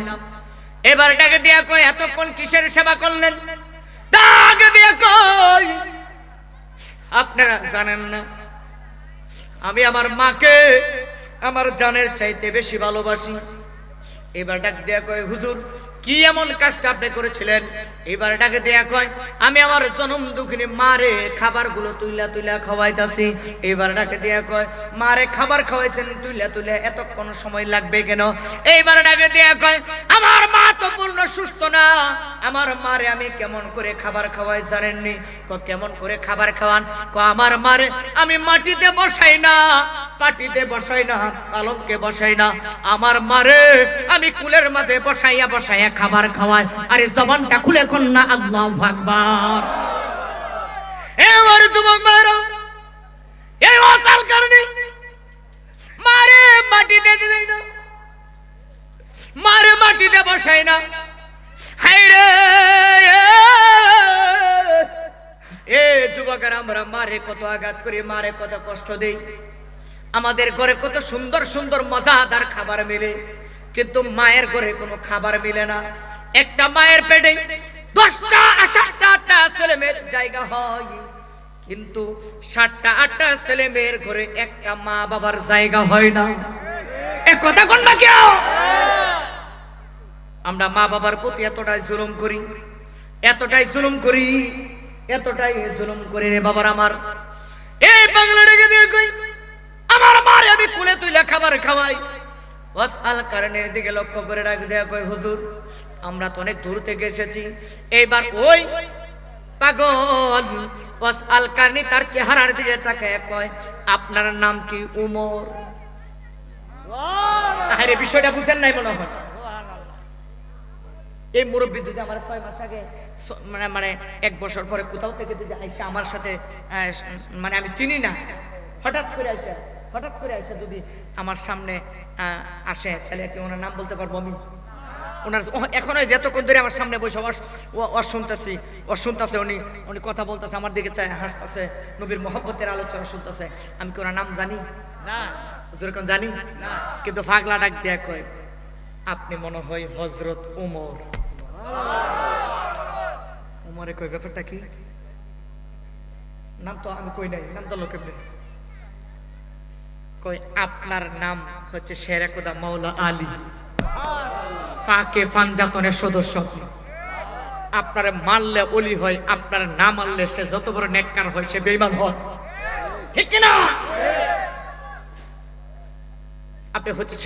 এবার ডাকে দিয়া কই, এতক্ষণ কিসের সেবা করলেন? ডাকে দিয়া কই, আপনারা জানেন না আমি আমার মাকে আমার জানের চাইতে বেশি ভালোবাসি। এবার ডাক দেয়া কয়, হুজুর কি এমন কাজটা আপনি করেছিলেন? এবার ডাকে দেয়া কয়, আমি আমার জনম দুঃখিনী মারে খাবারগুলো তুইলা তুইলা খাওয়াইতাছি। এবার ডাকে দেয়া কয়, মারে খাবার খাওয়াইছেন তুইলা তুইলা, এতক্ষণ সময় লাগবে কেন? এইবার ডাকে দেয়া কয়, আমার মা তো পূর্ণ সুস্থ না, আমার মারে আমি কেমন করে খাবার খাওয়াই জানেননি? কেমন করে খাবার খাওয়ান? আমার মারে আমি মাটিতে বসাই না, পাটিতে বসাই না, পালঙ্কে বসাই না, আমার মারে আমি কুলের মাঝে বসাইয়া বসাইয়া খাবার খাওয়াই। আরে জবানটা খুলে কোন না আল্লাহু আকবার। এবার যুবক ভাইরা, এই ওয়াসাল করনি, মারে মাটিতে দেই না, মারে মাটিতে বসাই না। হায় রে এ যুবকেরা, আমরা মারে কত আঘাত করি, মারে কত কষ্ট দেই। আমাদের ঘরে কত সুন্দর সুন্দর মজাদার খাবার মিলে, কিন্তু মায়ের ঘরে কোনো খাবার মিলে না। একটা মায়ের পেটে 10টা 7টা ছেলে মেয়ের জায়গা হয়, কিন্তু 7টা 8টা ছেলে মেয়ের ঘরে একটা মা বাবার জায়গা হয় না। এ কথা কোন না কেউ? আমরা মা বাবার প্রতি এতটাই জুলুম করি, এতটাই জুলুম করি, এতটাই জুলুম করি রে বাবার আমার। এই বাংলাটাকে দিয়ে কই, আমার মারে আমি কুলে তুইলা খাবার খাওয়াই। ওয়াসাল কারণের দিকে লক্ষ্য করে রাখ দেয়া কয়, হুজুর আমরা তো অনেক দূর থেকে এসেছি। এইবার ওই পাগল ওয়াসাল কারণে তার চেহারার দিকে তাকায় কয়, আপনার নাম কি? উমর। আরে বিষয়টা বুঝেন নাই মনে হয়। এই মুরব্বী যদি আমার 6 মাস আগে মানে 1 বছর পরে কোথাও থেকে যদি আইসা আমার সাথে মানে আমি চিনি না, হঠাৎ করে আইসা যদি আমার সামনে আসে, তাহলে কি ওনার নাম বলতে পারবো আমি? ওনার এখন যতক্ষণ ধরে আমার সামনে বসে শুনতেছে, উনি কথা বলতেছে, আমার দিকে চায়, হাসতেছে, নবীর মহব্বতের আলোচনা শুনতেছে, আমি কি ওনার নাম জানি না? যেরকম জানি না, কিন্তু পাগলা ডাক দেয়া কয়, আপনি মনে হয় হযরত উমর। উমরে কই, ব্যাপারটা কি? নাম তো আমি কই নাই, নাম তো লোকে কই, আপনার নাম হচ্ছে শেরে খোদা মাওলা আলী, ফাকে ফানজাতনের সদস্য। আপনারে মারলে ওলি হয়, আপনার না মারলে সে যত বড় নেককার হয় সে বেঈমান হয়, ঠিক কি না? আপনি হচ্ছে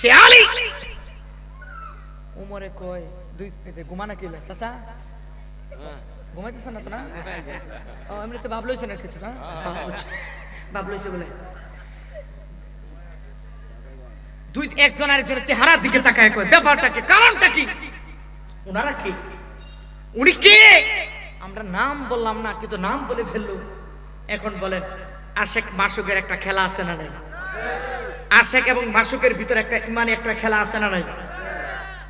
সেই আলী। উমরে কয়, 2 মিনিটে ঘুমানা কিলা চাচা? ঘুমাইতেছেন না তো? না এমনি তো ভাবলইছে না কিছু, না ভাবলইছে বলে একজন আরেকজনের চেহারার দিকে তাকায় কয়, ব্যাপারটা কি, কারণটা কি? ওনারা কি, উনি কে? আমরা নাম বললাম না, কিন্তু নাম বলে ফেললো। এখন বলেন, আশেক মাসুকের একটা খেলা আছে না নাই? আশেক এবং মাসুকের ভিতরে একটা ইমানি একটা খেলা আছে না নাই?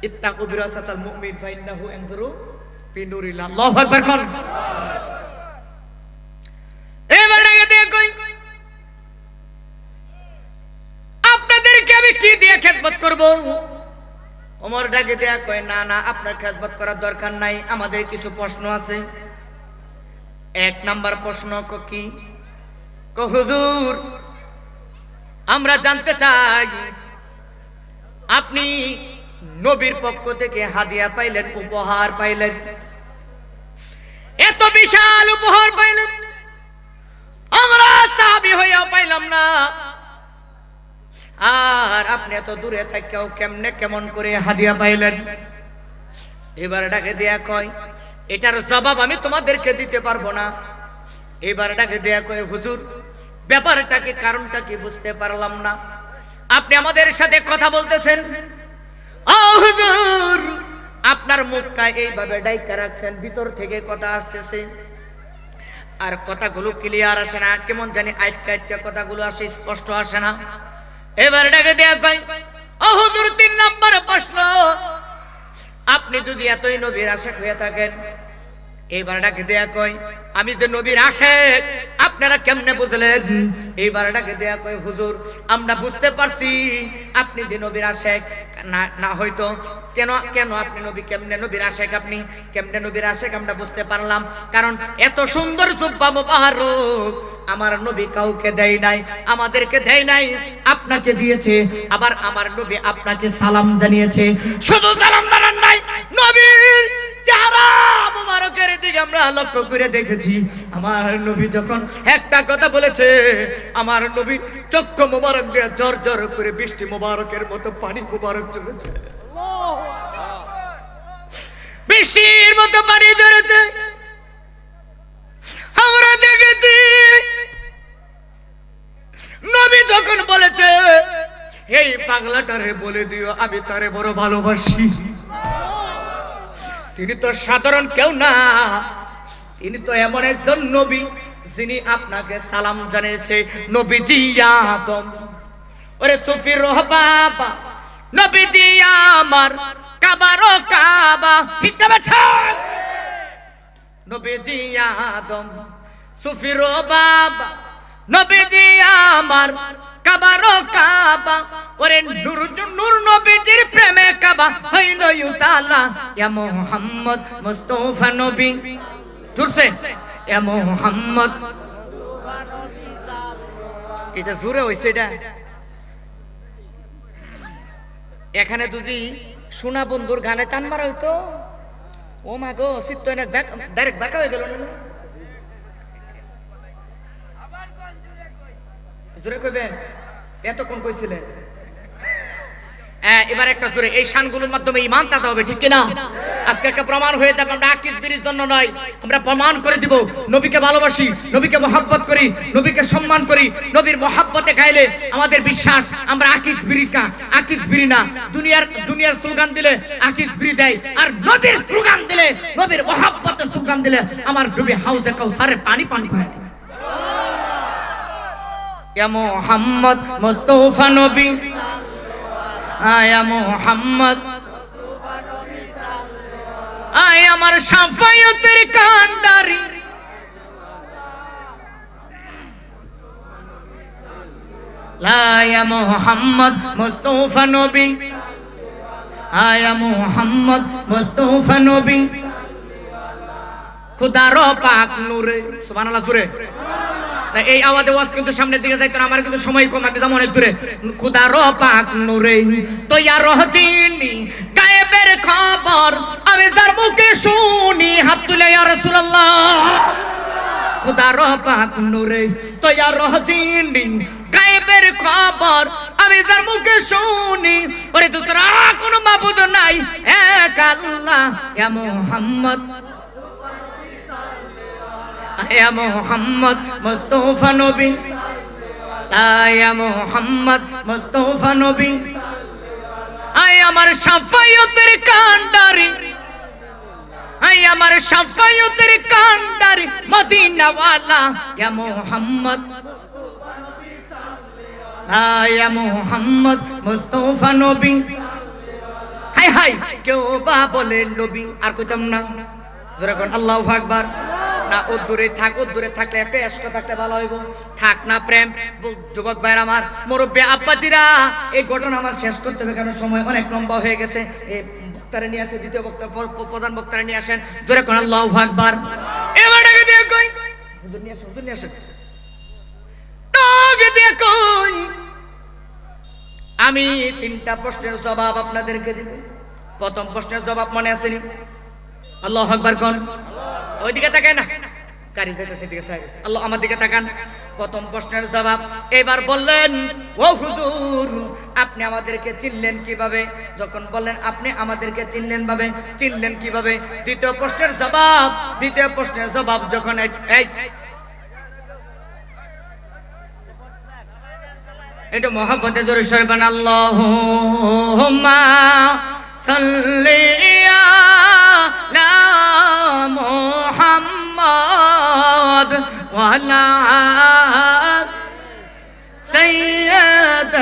ইত্তাকু বিরাসাতাল মুমিন ফাইন্নাহু ইয়ানজুরু বিনুরিল্লাহ। আল্লাহু আকবার কোন। এবার আগে দেখুন আপনাদেরকে আমি কি দিয়ে খেদমত করব? ওমর ডাকে দেয়া কয়, না না, আপনার খেদমত করার দরকার নাই, আমাদের কিছু প্রশ্ন আছে। এক নাম্বার প্রশ্ন কি? হুজুর আমরা জানতে চাই আপনি নবীর পক্ষ থেকে হাদিয়া পাইলেন, উপহার পাইলেন, এত বিশাল উপহার পাইলেন, আমরা সাহাবী হইয়াও পাইলাম না, আর আপনি এত দূরে থাকেও কেমনে কেমন করে হাদিয়া পাইলেন? এবার ডাকে দেয়া কয় এটার জবাব আমি তোমাদেরকে দিতে পারবো না। এবার ডাকে দেয়া কয় হুজুর ব্যাপারটা কি, কারণটা কি বুঝতে পারলাম না, আপনি আমাদের সাথে কথা বলতেছেন, ও হুজুর আপনার মুখটা এইভাবে ডাইকা রাখছেন, ভিতর থেকে কথা আসতেছে আর কথাগুলো ক্লিয়ার আসে না, কেমন জানি আটকা আটকা কথাগুলো আসে, স্পষ্ট আসে না। এবার ডাকে দেয়া কয় ও হুজুর 3 নাম্বার প্রশ্ন, আপনি যদি এতই নবীর আশিক হয়ে থাকেন, এইবার ডাকে দেয়া কয় আমি যে নবীর আশিক আপনারা কেমনে বুঝলেন? এইবার ডাকে দেয়া কয় হুজুর আমরা বুঝতে পারছি আপনি যে নবীর আশিক, না হয়তো কেন কেন আপনি নবী, কেমনে নবীর আশিক, আপনি কেমনে নবীর আশিক আমরা বুঝতে পারলাম, কারণ এত সুন্দর জুব্বা মোবারক আমার নবী কাউকে দেয় নাই, আমাদেরকে দেয় নাই, আপনাকে দিয়েছে। আবার আমার নবী আপনাকে সালাম জানিয়েছে, শুধু সালাম জানান নাই, নবীর চেহারা মোবারকের দিকে আমরা লক্ষ্য করে দেখেছি, আমার নবী যখন একটা কথা বলেছে, আমার নবী চক্ষু মোবারক দিয়ে জর জর করে বৃষ্টি মোবারকের মতো পানি মোবারক চলেছে, বৃষ্টির মতো পানি ধরেছে। আমরা দেখেছি নবী যখন বলেছে এই পাগলাটারে বলে দিও আমি তারে বড় ভালোবাসি, তিনি তো সাধারণ কেউ না, তিনি তো এমন একজন নবী যিনি আপনাকে সালাম জানিয়েছে, নবীজি আদম। ওরে সুফির বাবা নবীজি আমার কাবারও কাবা, ঠিক না বাছা? নবীজি আদম সুফির বাবা নবীজি আমার কাবারও কাবা, ওরে নূর নূর নবীজির প্রেমে কাবা হইল ইউতালা, ইয়া মুহাম্মদ মুস্তাফা নবী, জোরছে ইয়া মুহাম্মদ মুস্তাফা নবী সাল্লাল্লাহু, এটা জোরে হইছে, এটা এখানে দুজি সোনা বন্ধুর গানে টান মারা হইতো, ও মা গো চিত্ত এনে ডাইরেক্ট বাঁকা হয়ে গেল না, জোরে কইবেন, এতক্ষণ কইছিলেন। এবার একটা জোরে এই শানগুলোর মাধ্যমে ঈমান তাতে হবে, ঠিক কিনা? আজকে একটা প্রমাণ হয়ে যাবে, আমরা আকিদ বিরির জন্য নয়, আমরা প্রমাণ করে দিব নবীকে ভালোবাসি, নবীকে মহব্বত করি, নবীকে সম্মান করি, নবীর মহব্বতে গাইলে আমাদের বিশ্বাস আমরা আকিদ বিরি না। দুনিয়ার স্লোগান দিলে আকিদ বিরি দেয়, আর নবীর স্লোগান দিলে, নবীর মহব্বতের স্লোগান দিলে আমার নবী হাউজে কাউসারে পানি পানি করে দেবে। ইয়া মুহাম্মদ মুস্তাফা নবী, আয়া মুহাম্মদ মুস্তাফা নবী সাল্লাল্লাহু, আয় আমার শাফায়াতের কান্ডারি, লা ইয়া মুহাম্মদ মুস্তাফা নবী, আয়া মুহাম্মদ মুস্তাফা নবী, খুদার পাক নূরে, সুবহানাল্লাহ জোরে। এই আওয়াজে ওয়াজ কিন্তু সামনের দিকে যাইতো না, আমার কিন্তু সময় কম, আমি যাবো অনেক দূরে। খুদার পাক নূরে তৈয়া রহতিনি গায়েবের খবর আমি যার মুখে শুনি, হাত তুলে ইয়া রাসূলুল্লাহ। খুদার পাক নূরে তৈয়া রহতিনি গায়েবের খবর আমি যার মুখে শুনি, ওরে দুসরা কোনো মাবুদ নাই এক আল্লাহ, ইয়া মুহাম্মদ ইয়া মুহাম্মদ মুস্তাফা নবী, ইয়া মুহাম্মদ মুস্তাফা নবী, আয় আমার শাফায়াতের কান্ডারি, আয় আমার শাফায়াতের কান্ডারি মদিনা ওয়ালা, ইয়া মুহাম্মদ মুস্তাফা নবী সাল্লাল্লাহু, ইয়া মুহাম্মদ মুস্তাফা নবী। হাই হাই কেউ বা বলে নবী, আর কইতাম না, জোরে কোন আল্লাহু আকবার। না ও দূরে থাক, ও দূরে থাকলে একটা এশক থাকতে ভালো হইব, থাক না প্রেম। যুবক ভাইরা আমার, মুরব্বী আব্বাজিরা, এই ঘটনা আমার শেষ করতে হবে কারণ সময় অনেক লম্বা হয়ে গেছে। এই বক্তারে নিয়ে আসে, দ্বিতীয় বক্তা, প্রধান বক্তারে নিয়ে আসেন, জোরে কোন আল্লাহু আকবার। এবার ডাকে দিয়ে কই হুজুর নিয়ে আসেন, হুজুর নিয়ে আসেন। ডাক দিয়ে কই আমি 3টা প্রশ্নের জবাব আপনাদেরকে দিব। প্রথম প্রশ্নের জবাব মনে আসেনি? আল্লাহু আকবার কোন? ওইদিকে তাকায় না, গাড়ি যাইতেছে এদিকে সাইড। আল্লাহ আমার দিকে তাকান। প্রথম প্রশ্নের জবাব এবার বললেন, ও হুজুর আপনি আমাদেরকে চিনলেন কিভাবে? যখন বললেন আপনি আমাদেরকে চিনলেন কিভাবে? দ্বিতীয় প্রশ্নের জবাব যখন এই একটু মহব্বতে দরুদ শরীফ পড়েন, আল্লাহুম্মা সাল্লি আলা মুহাম্মদ ওয়া আলা সাইয়্যিদানা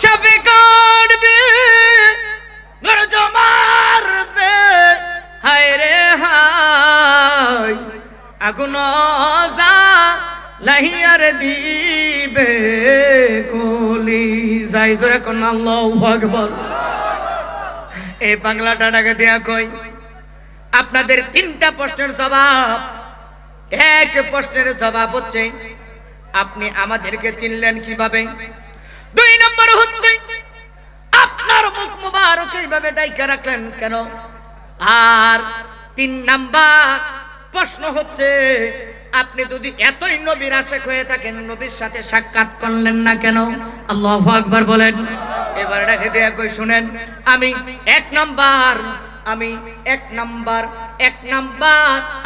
শফিকার বে গরজ মারবে হায় রে হায় আগুন যা লাহিয়ার দিবে কলি যাই জোরে কোন আল্লাহু আকবার। এই বাংলাটা ডাকে দিয়া কই আপনাদের 3টা প্রশ্নের জবাব। এক প্রশ্নের জবাব হচ্ছে আপনি আমাদেরকে চিনলেন কিভাবে? 2 নম্বর হচ্ছে আপনার মুখ মুবারক এইভাবে ডাইকা রাখলেন কেন? আর 3 নাম্বার প্রশ্ন হচ্ছে আপনি যদি এতই নবীর আশিক হয়ে থাকেন নবীর সাথে সাক্ষাৎ করলেন না কেন? আল্লাহু আকবার বলেন। এবার ডাকে দেয়া কই শুনেন, আমি এক নাম্বার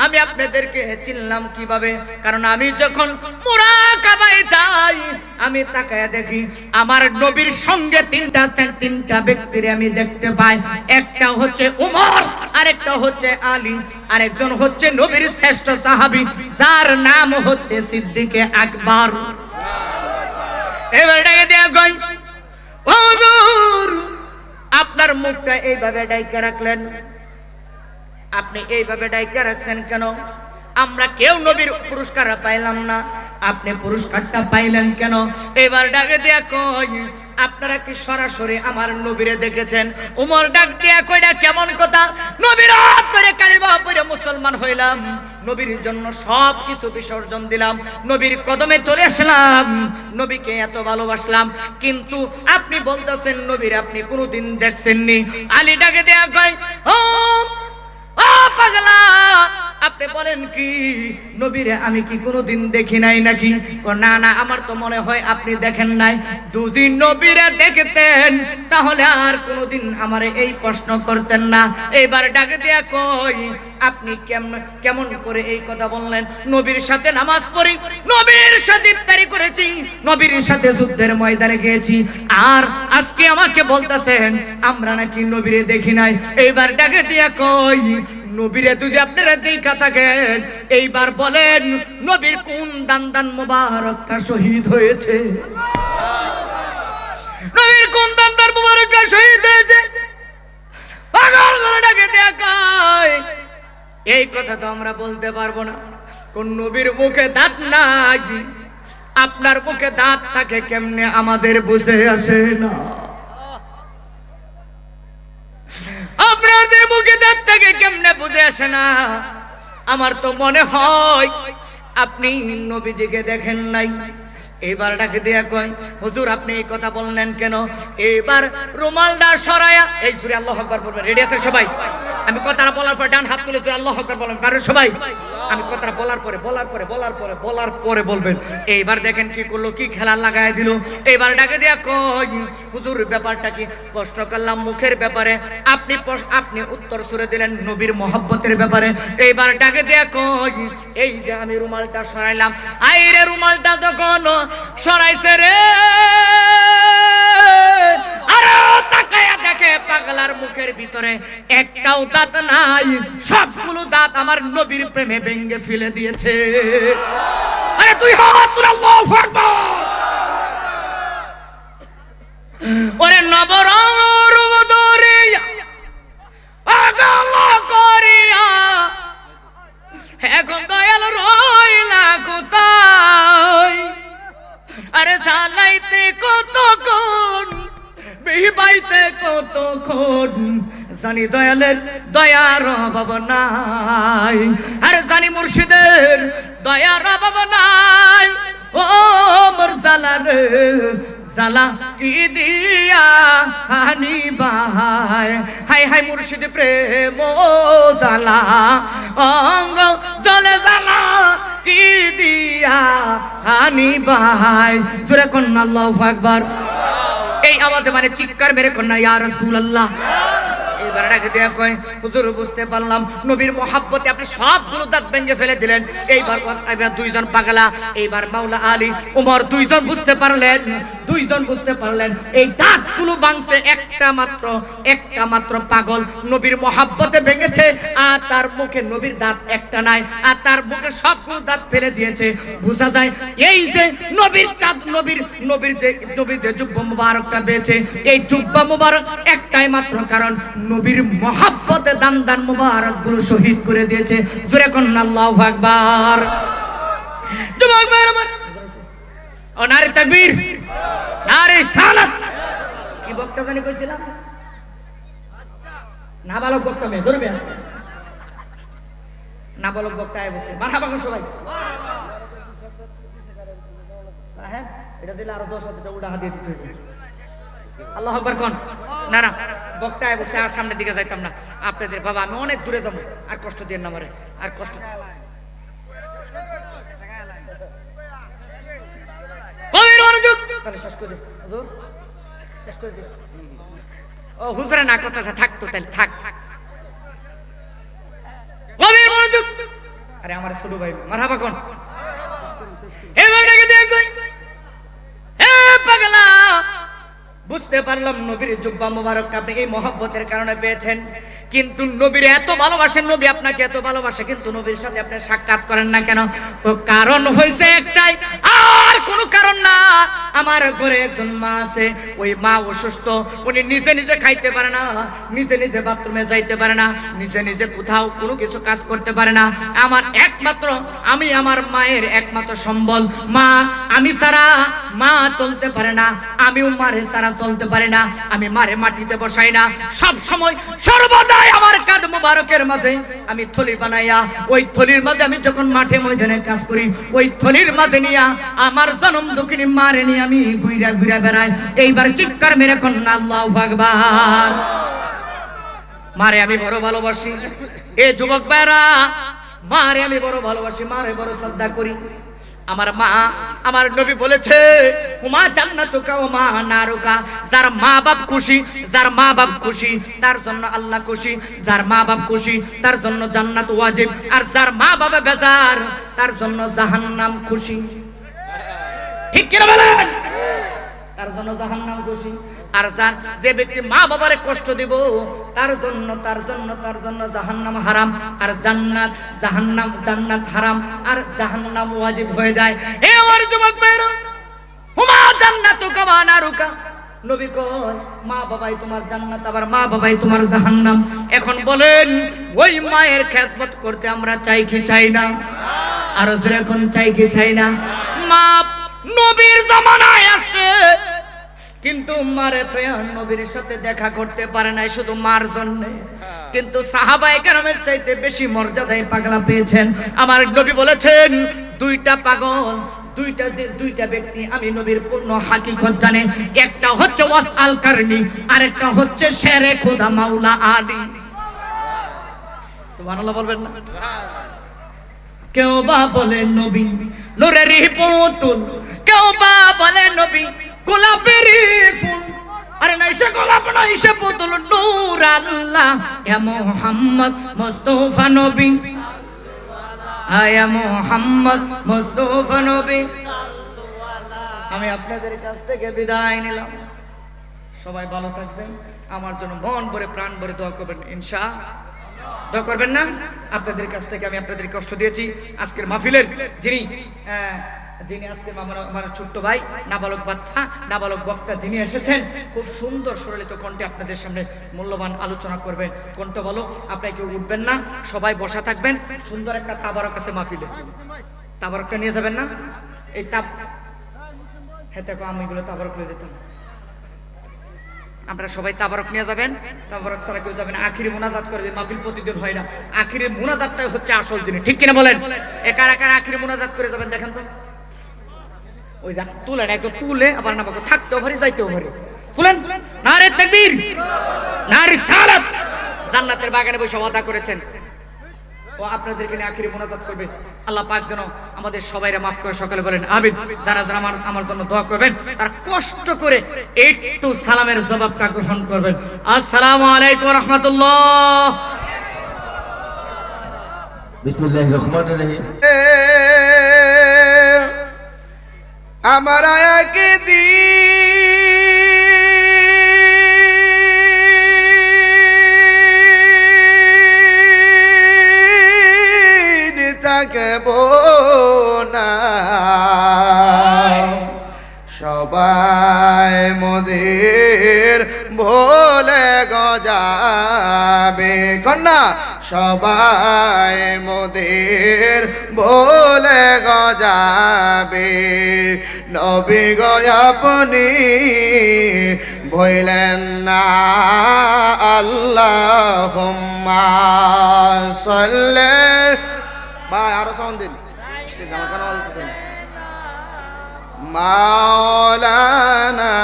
আমি আপনাদেরকে চিনলাম কিভাবে? কারণ আমি যখন মুরাকাবায় যাই আমি তাকায় দেখি আমার নবীর সঙ্গে 3টা ব্যক্তিরে আমি দেখতে পাই। একটা হচ্ছে উমর, আরেকটা হচ্ছে আলী, আরেকজন হচ্ছে নবীর শ্রেষ্ঠ সাহাবী যার নাম হচ্ছে সিদ্দিকে আকবর। এবার ডাকে দেয়া কই হুজুর আপনার মুখটা এইভাবে ডাইকা রাখলেন, আপনি এইভাবে ডাইকা রাখছেন কেন? আমরা কেউ নবীর পুরস্কার পাইলাম না, আপনি পুরস্কারটা পাইলেন কেন? এবার ডাকে দেয়া কই আপনারা কি সরাসরি আমার নবীরে দেখেছেন? উমর ডাক দিয়া কইরা কেমন কথা? নবীর হাত ধরে কালিমা পড়ে মুসলমান হইলাম, নবীর জন্য সব কিছু বিসর্জন দিলাম, নবীর কদমে চলে আসলাম, নবীকে এত ভালোবাসলাম, কিন্তু আপনি বলতেছেন নবীর আপনি কোনোদিন দেখছেননি। আলী ডাকে দেয়া কয় ও পাগলা আপনি বলেন কি নবীরে আমি কি কোনোদিন দেখি নাই নাকি? না না আমার তো মনে হয় আপনি দেখেন নাই। দুদিন নবীরে দেখতেন তাহলে আর কোনোদিন আমারে এই প্রশ্ন করতেন না। এইবার ডাকে দিয়া কই আপনি কেমন করে এই কথা বললেন? নবীর সাথে নামাজ পড়ি, নবীর সাথে ইফতারি করেছি, নবীর সাথে যুদ্ধের ময়দানে গিয়েছি, আর আজকে আমাকে বলতেছেন আমরা নাকি নবীরে দেখি নাই। এইবার ডাকে দিয়া কই নবীরে যদি আপনারা দেখা থাকেন এইবার বলেন নবীর কোন দান মুবারকটা শহীদ হয়েছে? নবীর কোন দান মুবারকটা শহীদ হয়েছে? পাগল করে ডাকে দেয়া কয় এই কথা তো আমরা বলতে পারবো না, কোন নবীর মুখে দাঁত নাই, আপনার মুখে দাঁত থাকে কেমনে আমাদের বুঝে আসে না। আপনাদের মুখে দাঁত থাকে কেমনে বুঝে আসে না। আমার তো মনে হয় আপনি নবীজিকে দেখেন নাই। এবার ডাকে দেয়া কয় হুজুর আপনি এই কথা বললেন কেন? এবার রুমালটা সরায়া এই জুড়ে আল্লাহু আকবার বলবেন। রেডি আছেন সবাই? আমি কথাটা বলার পর ডান হাত তুলে জুড়ে আল্লাহু আকবার বলবেন। পারেন সবাই? আমি কথাটা বলার পরে বলবেন। এইবার দেখেন কি করলো, কি খেলা লাগায় দিল। এবার ডাকে দেয়া কয় হুজুর ব্যাপারটা কি? প্রশ্ন করলাম মুখের ব্যাপারে, আপনি উত্তর সুরে দিলেন নবীর মহব্বতের ব্যাপারে। এইবার ডাকে দেয়া কয় এই যে আমি রুমালটা সরাইলাম, আইরে রুমালটা যখন সরাইছে রে আরে তাকায়া দেখে পাগলার মুখের ভিতরে একটাও দাঁত নাই, সবগুলো দাঁত আমার নবীর প্রেমে ভেঙে ফেলে দিয়েছে। আরে তুই হাত তুলে আল্লাহু আকবার। ওরে নবরর বদরিয়া পাগল করিয়া এখন দয়াল রইলা কোথায়? আরে জ্বালাইতে কতক্ষণ, বিবাইতে কতক্ষণ, জানি দয়ার অভাব নাই, আর জানি মুর্শিদের দয়ার অভাব নাই। ও মোর জালা রে জালা কি দিয়া হানি বাহাই, হাই হাই মুর্শিদ প্রেম জালা অঙ্গ জলে জালা কি দিয়া হানি বাহাই। জোরে কন্যা আল্লাহু আকবার। এই আওয়াজে মানে চিৎকার মেরে কন্যা ইয়া রাসূলুল্লাহ। এবার ডাকে দেয়া কয় হুজুর বুঝতে পারলাম নবীর মহাব্বতে আপনি সবগুলো দাঁত ভেঙে ফেলে দিলেন। এইবার ওয়াসাইবা দুইজন পাগলা, এইবার মাওলা আলী ওমর দুইজন বুঝতে পারলেন, দুইজন বুঝতে পারলেন এই দাঁতগুলো ভাঙছে একটা মাত্র পাগল নবীর মহাব্বতে ভেঙেছে, আর তার মুখে নবীর দাঁত একটা নাই, আর তার মুখে সবগুলো দাঁত ফেলে দিয়েছে। বোঝা যায় এই যে নবীর চাঁদ নবীর যে জুব্বা মুবারকটা পেয়েছে, এই জুব্বা মুবারক একটাই মাত্র কারণ নবীর মহাব্বতে দান মুবারক গুলো শহীদ করে দিয়েছে। জোরে কন্না আল্লাহু আকবার। যুবক ভাইরা ও নারে তাকবীর, নারে সালাত। কি বক্তা জানি কইছিলাম? নাবালক বক্তা মে ধরবে, নাবালক বক্তা আয় বসে মারহাবা কোন সবাই। হ্যাঁ এটা দিলে আরো 10 হাজার উড়া হাদিয়া দিতে হইছে। আল্লাহু আকবার কোন। না না বক্তা আয় বসে, আর সামনের দিকে যাইতাম না আপনাদের। বাবা আমি অনেক দূরে যাবো, আর কষ্ট দিয়ে না মারে, আর কষ্ট। তাহলে শেষ করে দিন হুজুর, শেষ করে দিন। ও হুজুরে না কথা থাকতো তাহলে থাক। আরে আমার ছোট ভাই মারহাবা কোন। এবার ডাকে দিয়ে কই এ পাগলা, বুঝতে পারলাম নবীর জুব্বা মুবারক আপনি এই মহব্বতের কারণে পেয়েছেন, কিন্তু নবীর এত ভালোবাসেন, নবী আপনাকে এত ভালোবাসে, কিন্তু নবীর সাথে আপনি সাক্ষাৎ করেন না কেন? তো কারণ হইছে একটাই, আর কোনো কারণ না। আমার ঘরে একজন মা আছে, ওই মা অসুস্থ, উনি নিজে খাইতে পারে না, নিজে বাথরুমে যাইতে পারে না, নিজে কোথাও কোনো কিছু কাজ করতে পারে না। আমার একমাত্র আমি আমার মায়ের একমাত্র সম্বল মা। আমি ছাড়া মা চলতে পারে না, আমিও মারে ছাড়া চলতে পারে না। আমি মারে মাটিতে বসাই না, সব সময় সর্বদাই আমার কাঁধ মুবারকের মাঝে আমি থলি বানাইয়া, ওই থলির মাঝে আমি যখন মাঠে ময়দানে কাজ করি, ওই থলির মাঝে নিয়া আমার জনম দুঃখিনী মারে নিয়ে আমি ঘুরা বেড়াই। এইবার চিৎকার মেরে কন্যা আল্লাহু আকবার। মারে আমি বড় ভালোবাসি। এ যুবক ভাইরা, মারে আমি বড় ভালোবাসি, মারে বড় শ্রদ্ধা করি। আমার মা, আমার নবী বলেছে হুমা জান্নাতুকা ওয়া মা নারুকা। যার মা বাপ খুশি, যার মা বাপ খুশি তার জন্য আল্লাহ খুশি, যার মা বাপ খুশি তার জন্য জান্নাত ওয়াজিব, আর যার মা বাবা বেজার তার জন্য জাহান্নাম খুশি। ঠিক কি বলেন? তার জন্য জাহান্নাম খুশি। আর যার যে ব্যক্তি মা বাবারে কষ্ট দিব তার জন্য জাহান্নাম হারাম, আর জান্নাত হারাম, আর জাহান্নাম ওয়াজিব হয়ে যায়। এ আমার যুবক ভাইরা, হুমা জান্নাতুকা ওয়া নারুকা। নবী কয় মা বাবাই তোমার জান্নাত, আবার মা বাবাই তোমার জাহান্নাম। এখন বলেন ওই মায়ের খেদমত করতে আমরা চাই কি চাই না? আর যখন চাই কি চাই না? মা নবীর জামানায় আসছে, কিন্তু মারে থয়া নবীর সাথে দেখা করতে পারে নাই শুধু মার জন্য। কিন্তু সাহাবায়ে কেরামের চাইতে বেশি মর্যাদায় পাগলা পেয়েছেন। আমার নবী বলেছেন দুইটা পাগল, দুইটা ব্যক্তি আমি নবীর পূর্ণ হাকিকত জানে। একটা হচ্ছে ওয়াসআল কারনি, আর একটা হচ্ছে শেরে খোদা মাওলা আলী। সুবহানাল্লাহ বলবেন না? কেউ বা বলে নবী নূরের পুতুল, কেউ বা বলে নবী গোলাপের ফুল। আরে নাই সে গোলাপ নাই সে পুতুল, নূর আল্লাহ ইয়া মুহাম্মদ মুস্তাফা নবী, ইয়া মুহাম্মদ মুস্তাফা নবী। আমি আপনাদের কাছ থেকে বিদায় নিলাম। সবাই ভালো থাকবেন, আমার জন্য মন ভরে প্রাণ ভরে দোয়া করবেন ইনশাআল্লাহ। দোয়া করবেন না? আপনাদের কাছ থেকে আমি আপনাদের কষ্ট দিয়েছি। আজকের মাহফিলের যিনি আজকে আমার ছোট্ট ভাই, নাবালক বাচ্চা, নাবালক বক্তা যিনি এসেছেন, খুব সুন্দর সরলিত কণ্ঠে আপনাদের সামনে মূল্যবান আলোচনা করবেন। কণ্ঠ বলো, আপনারা কেউ উঠবেন না, সবাই বসা থাকবেন। সুন্দর একটা তাবারক আছে মাহফিলে, তাবারকটা নিয়ে যাবেন না? এই হ্যাঁ দেখো আমি এগুলো তাবারক নিয়ে যেতাম। আপনারা সবাই তাবারক নিয়ে যাবেন, তাবারক ছাড়া কেউ যাবেন। আখিরে মুনাজাত করবে, মাহফিল প্রতিদিন হয় না, আখিরে মুনাজাতটাই হচ্ছে আসল জিনিস, ঠিক কিনা বলেন? এ কারা কারা আখিরে মুনাজাত করে যাবেন দেখেন তো। ওই যান তুলেন, একদম তুলে আবার নামাকে থাকতেও পারি যাইতেও পারি, তুলেন। নারে তাকবীর, নারে সালাত। জান্নাতের বাগানে বসে ওয়াদা করেছেন ও আপনাদেরকে নিয়ে আখিরে মুনাজাত করবে। আল্লাহ পাক যেন আমাদের সবাইরে মাফ করে, সকালে বলেন আমিন। যারা যারা আমার জন্য দোয়া করবেন তারা কষ্ট করে একটু সালামের জবাবটা গ্রহণ করবেন। আসসালামু আলাইকুম রাহমাতুল্লাহ। বিসমিল্লাহির রহমানির রহিম। আমার আয়াকে দিন থাকব না, সবাই মোদের ভোলে গজাবে, কন্যা সবাই মোদের ভোলে গজাবে। নবী গো আপনি ভইলেন না, আল্লাহুম্মা সাল্লি। ভাই আরো সাউন্ড দিন, স্টেজ আমার কেন বলতেছেন? মাওলানা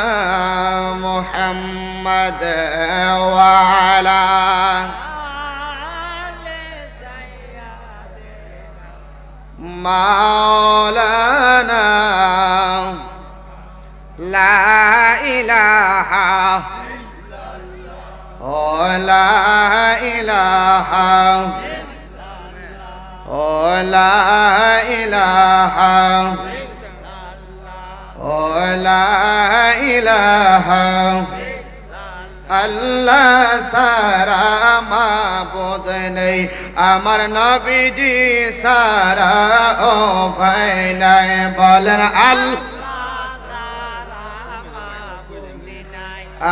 মুহাম্মদ ওয়া আলা মাওলানা লা ইলাহা ও লা ইলাহা ও লা ইলাহা ও লা ইলাহা আল্লাহ সারা মাবুদ নেই, আমার নবীজি সারা ও ভাই নাই। বলেন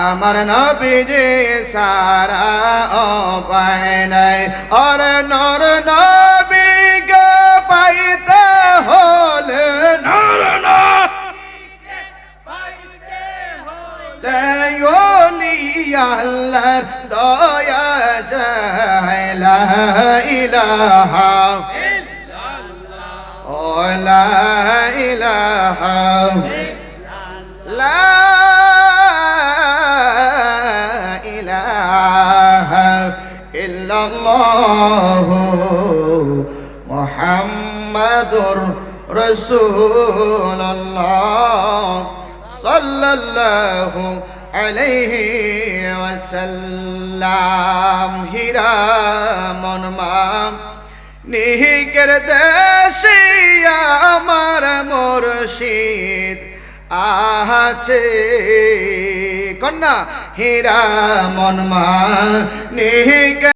আমার নবীজি সারা ও ভাই নাই। और নূর নবীকে পাইতে হলে, নূর নবীকে পাইতে হলে ওলি আল্লাহর দয়া চাই। লা ইলাহা ইল্লাল্লাহ ও লা ইলাহা লা ইলাহা ইল্লাল্লাহ মুহাম্মাদুর রাসূলুল্লাহ সাল্লাল্লাহু আলাইহি ওয়াসাল্লাম। হীরা মনমা নিহিকের দেশে আমার মুর্শিদ আছে, কন্যা হীরা মনমা নিহিকের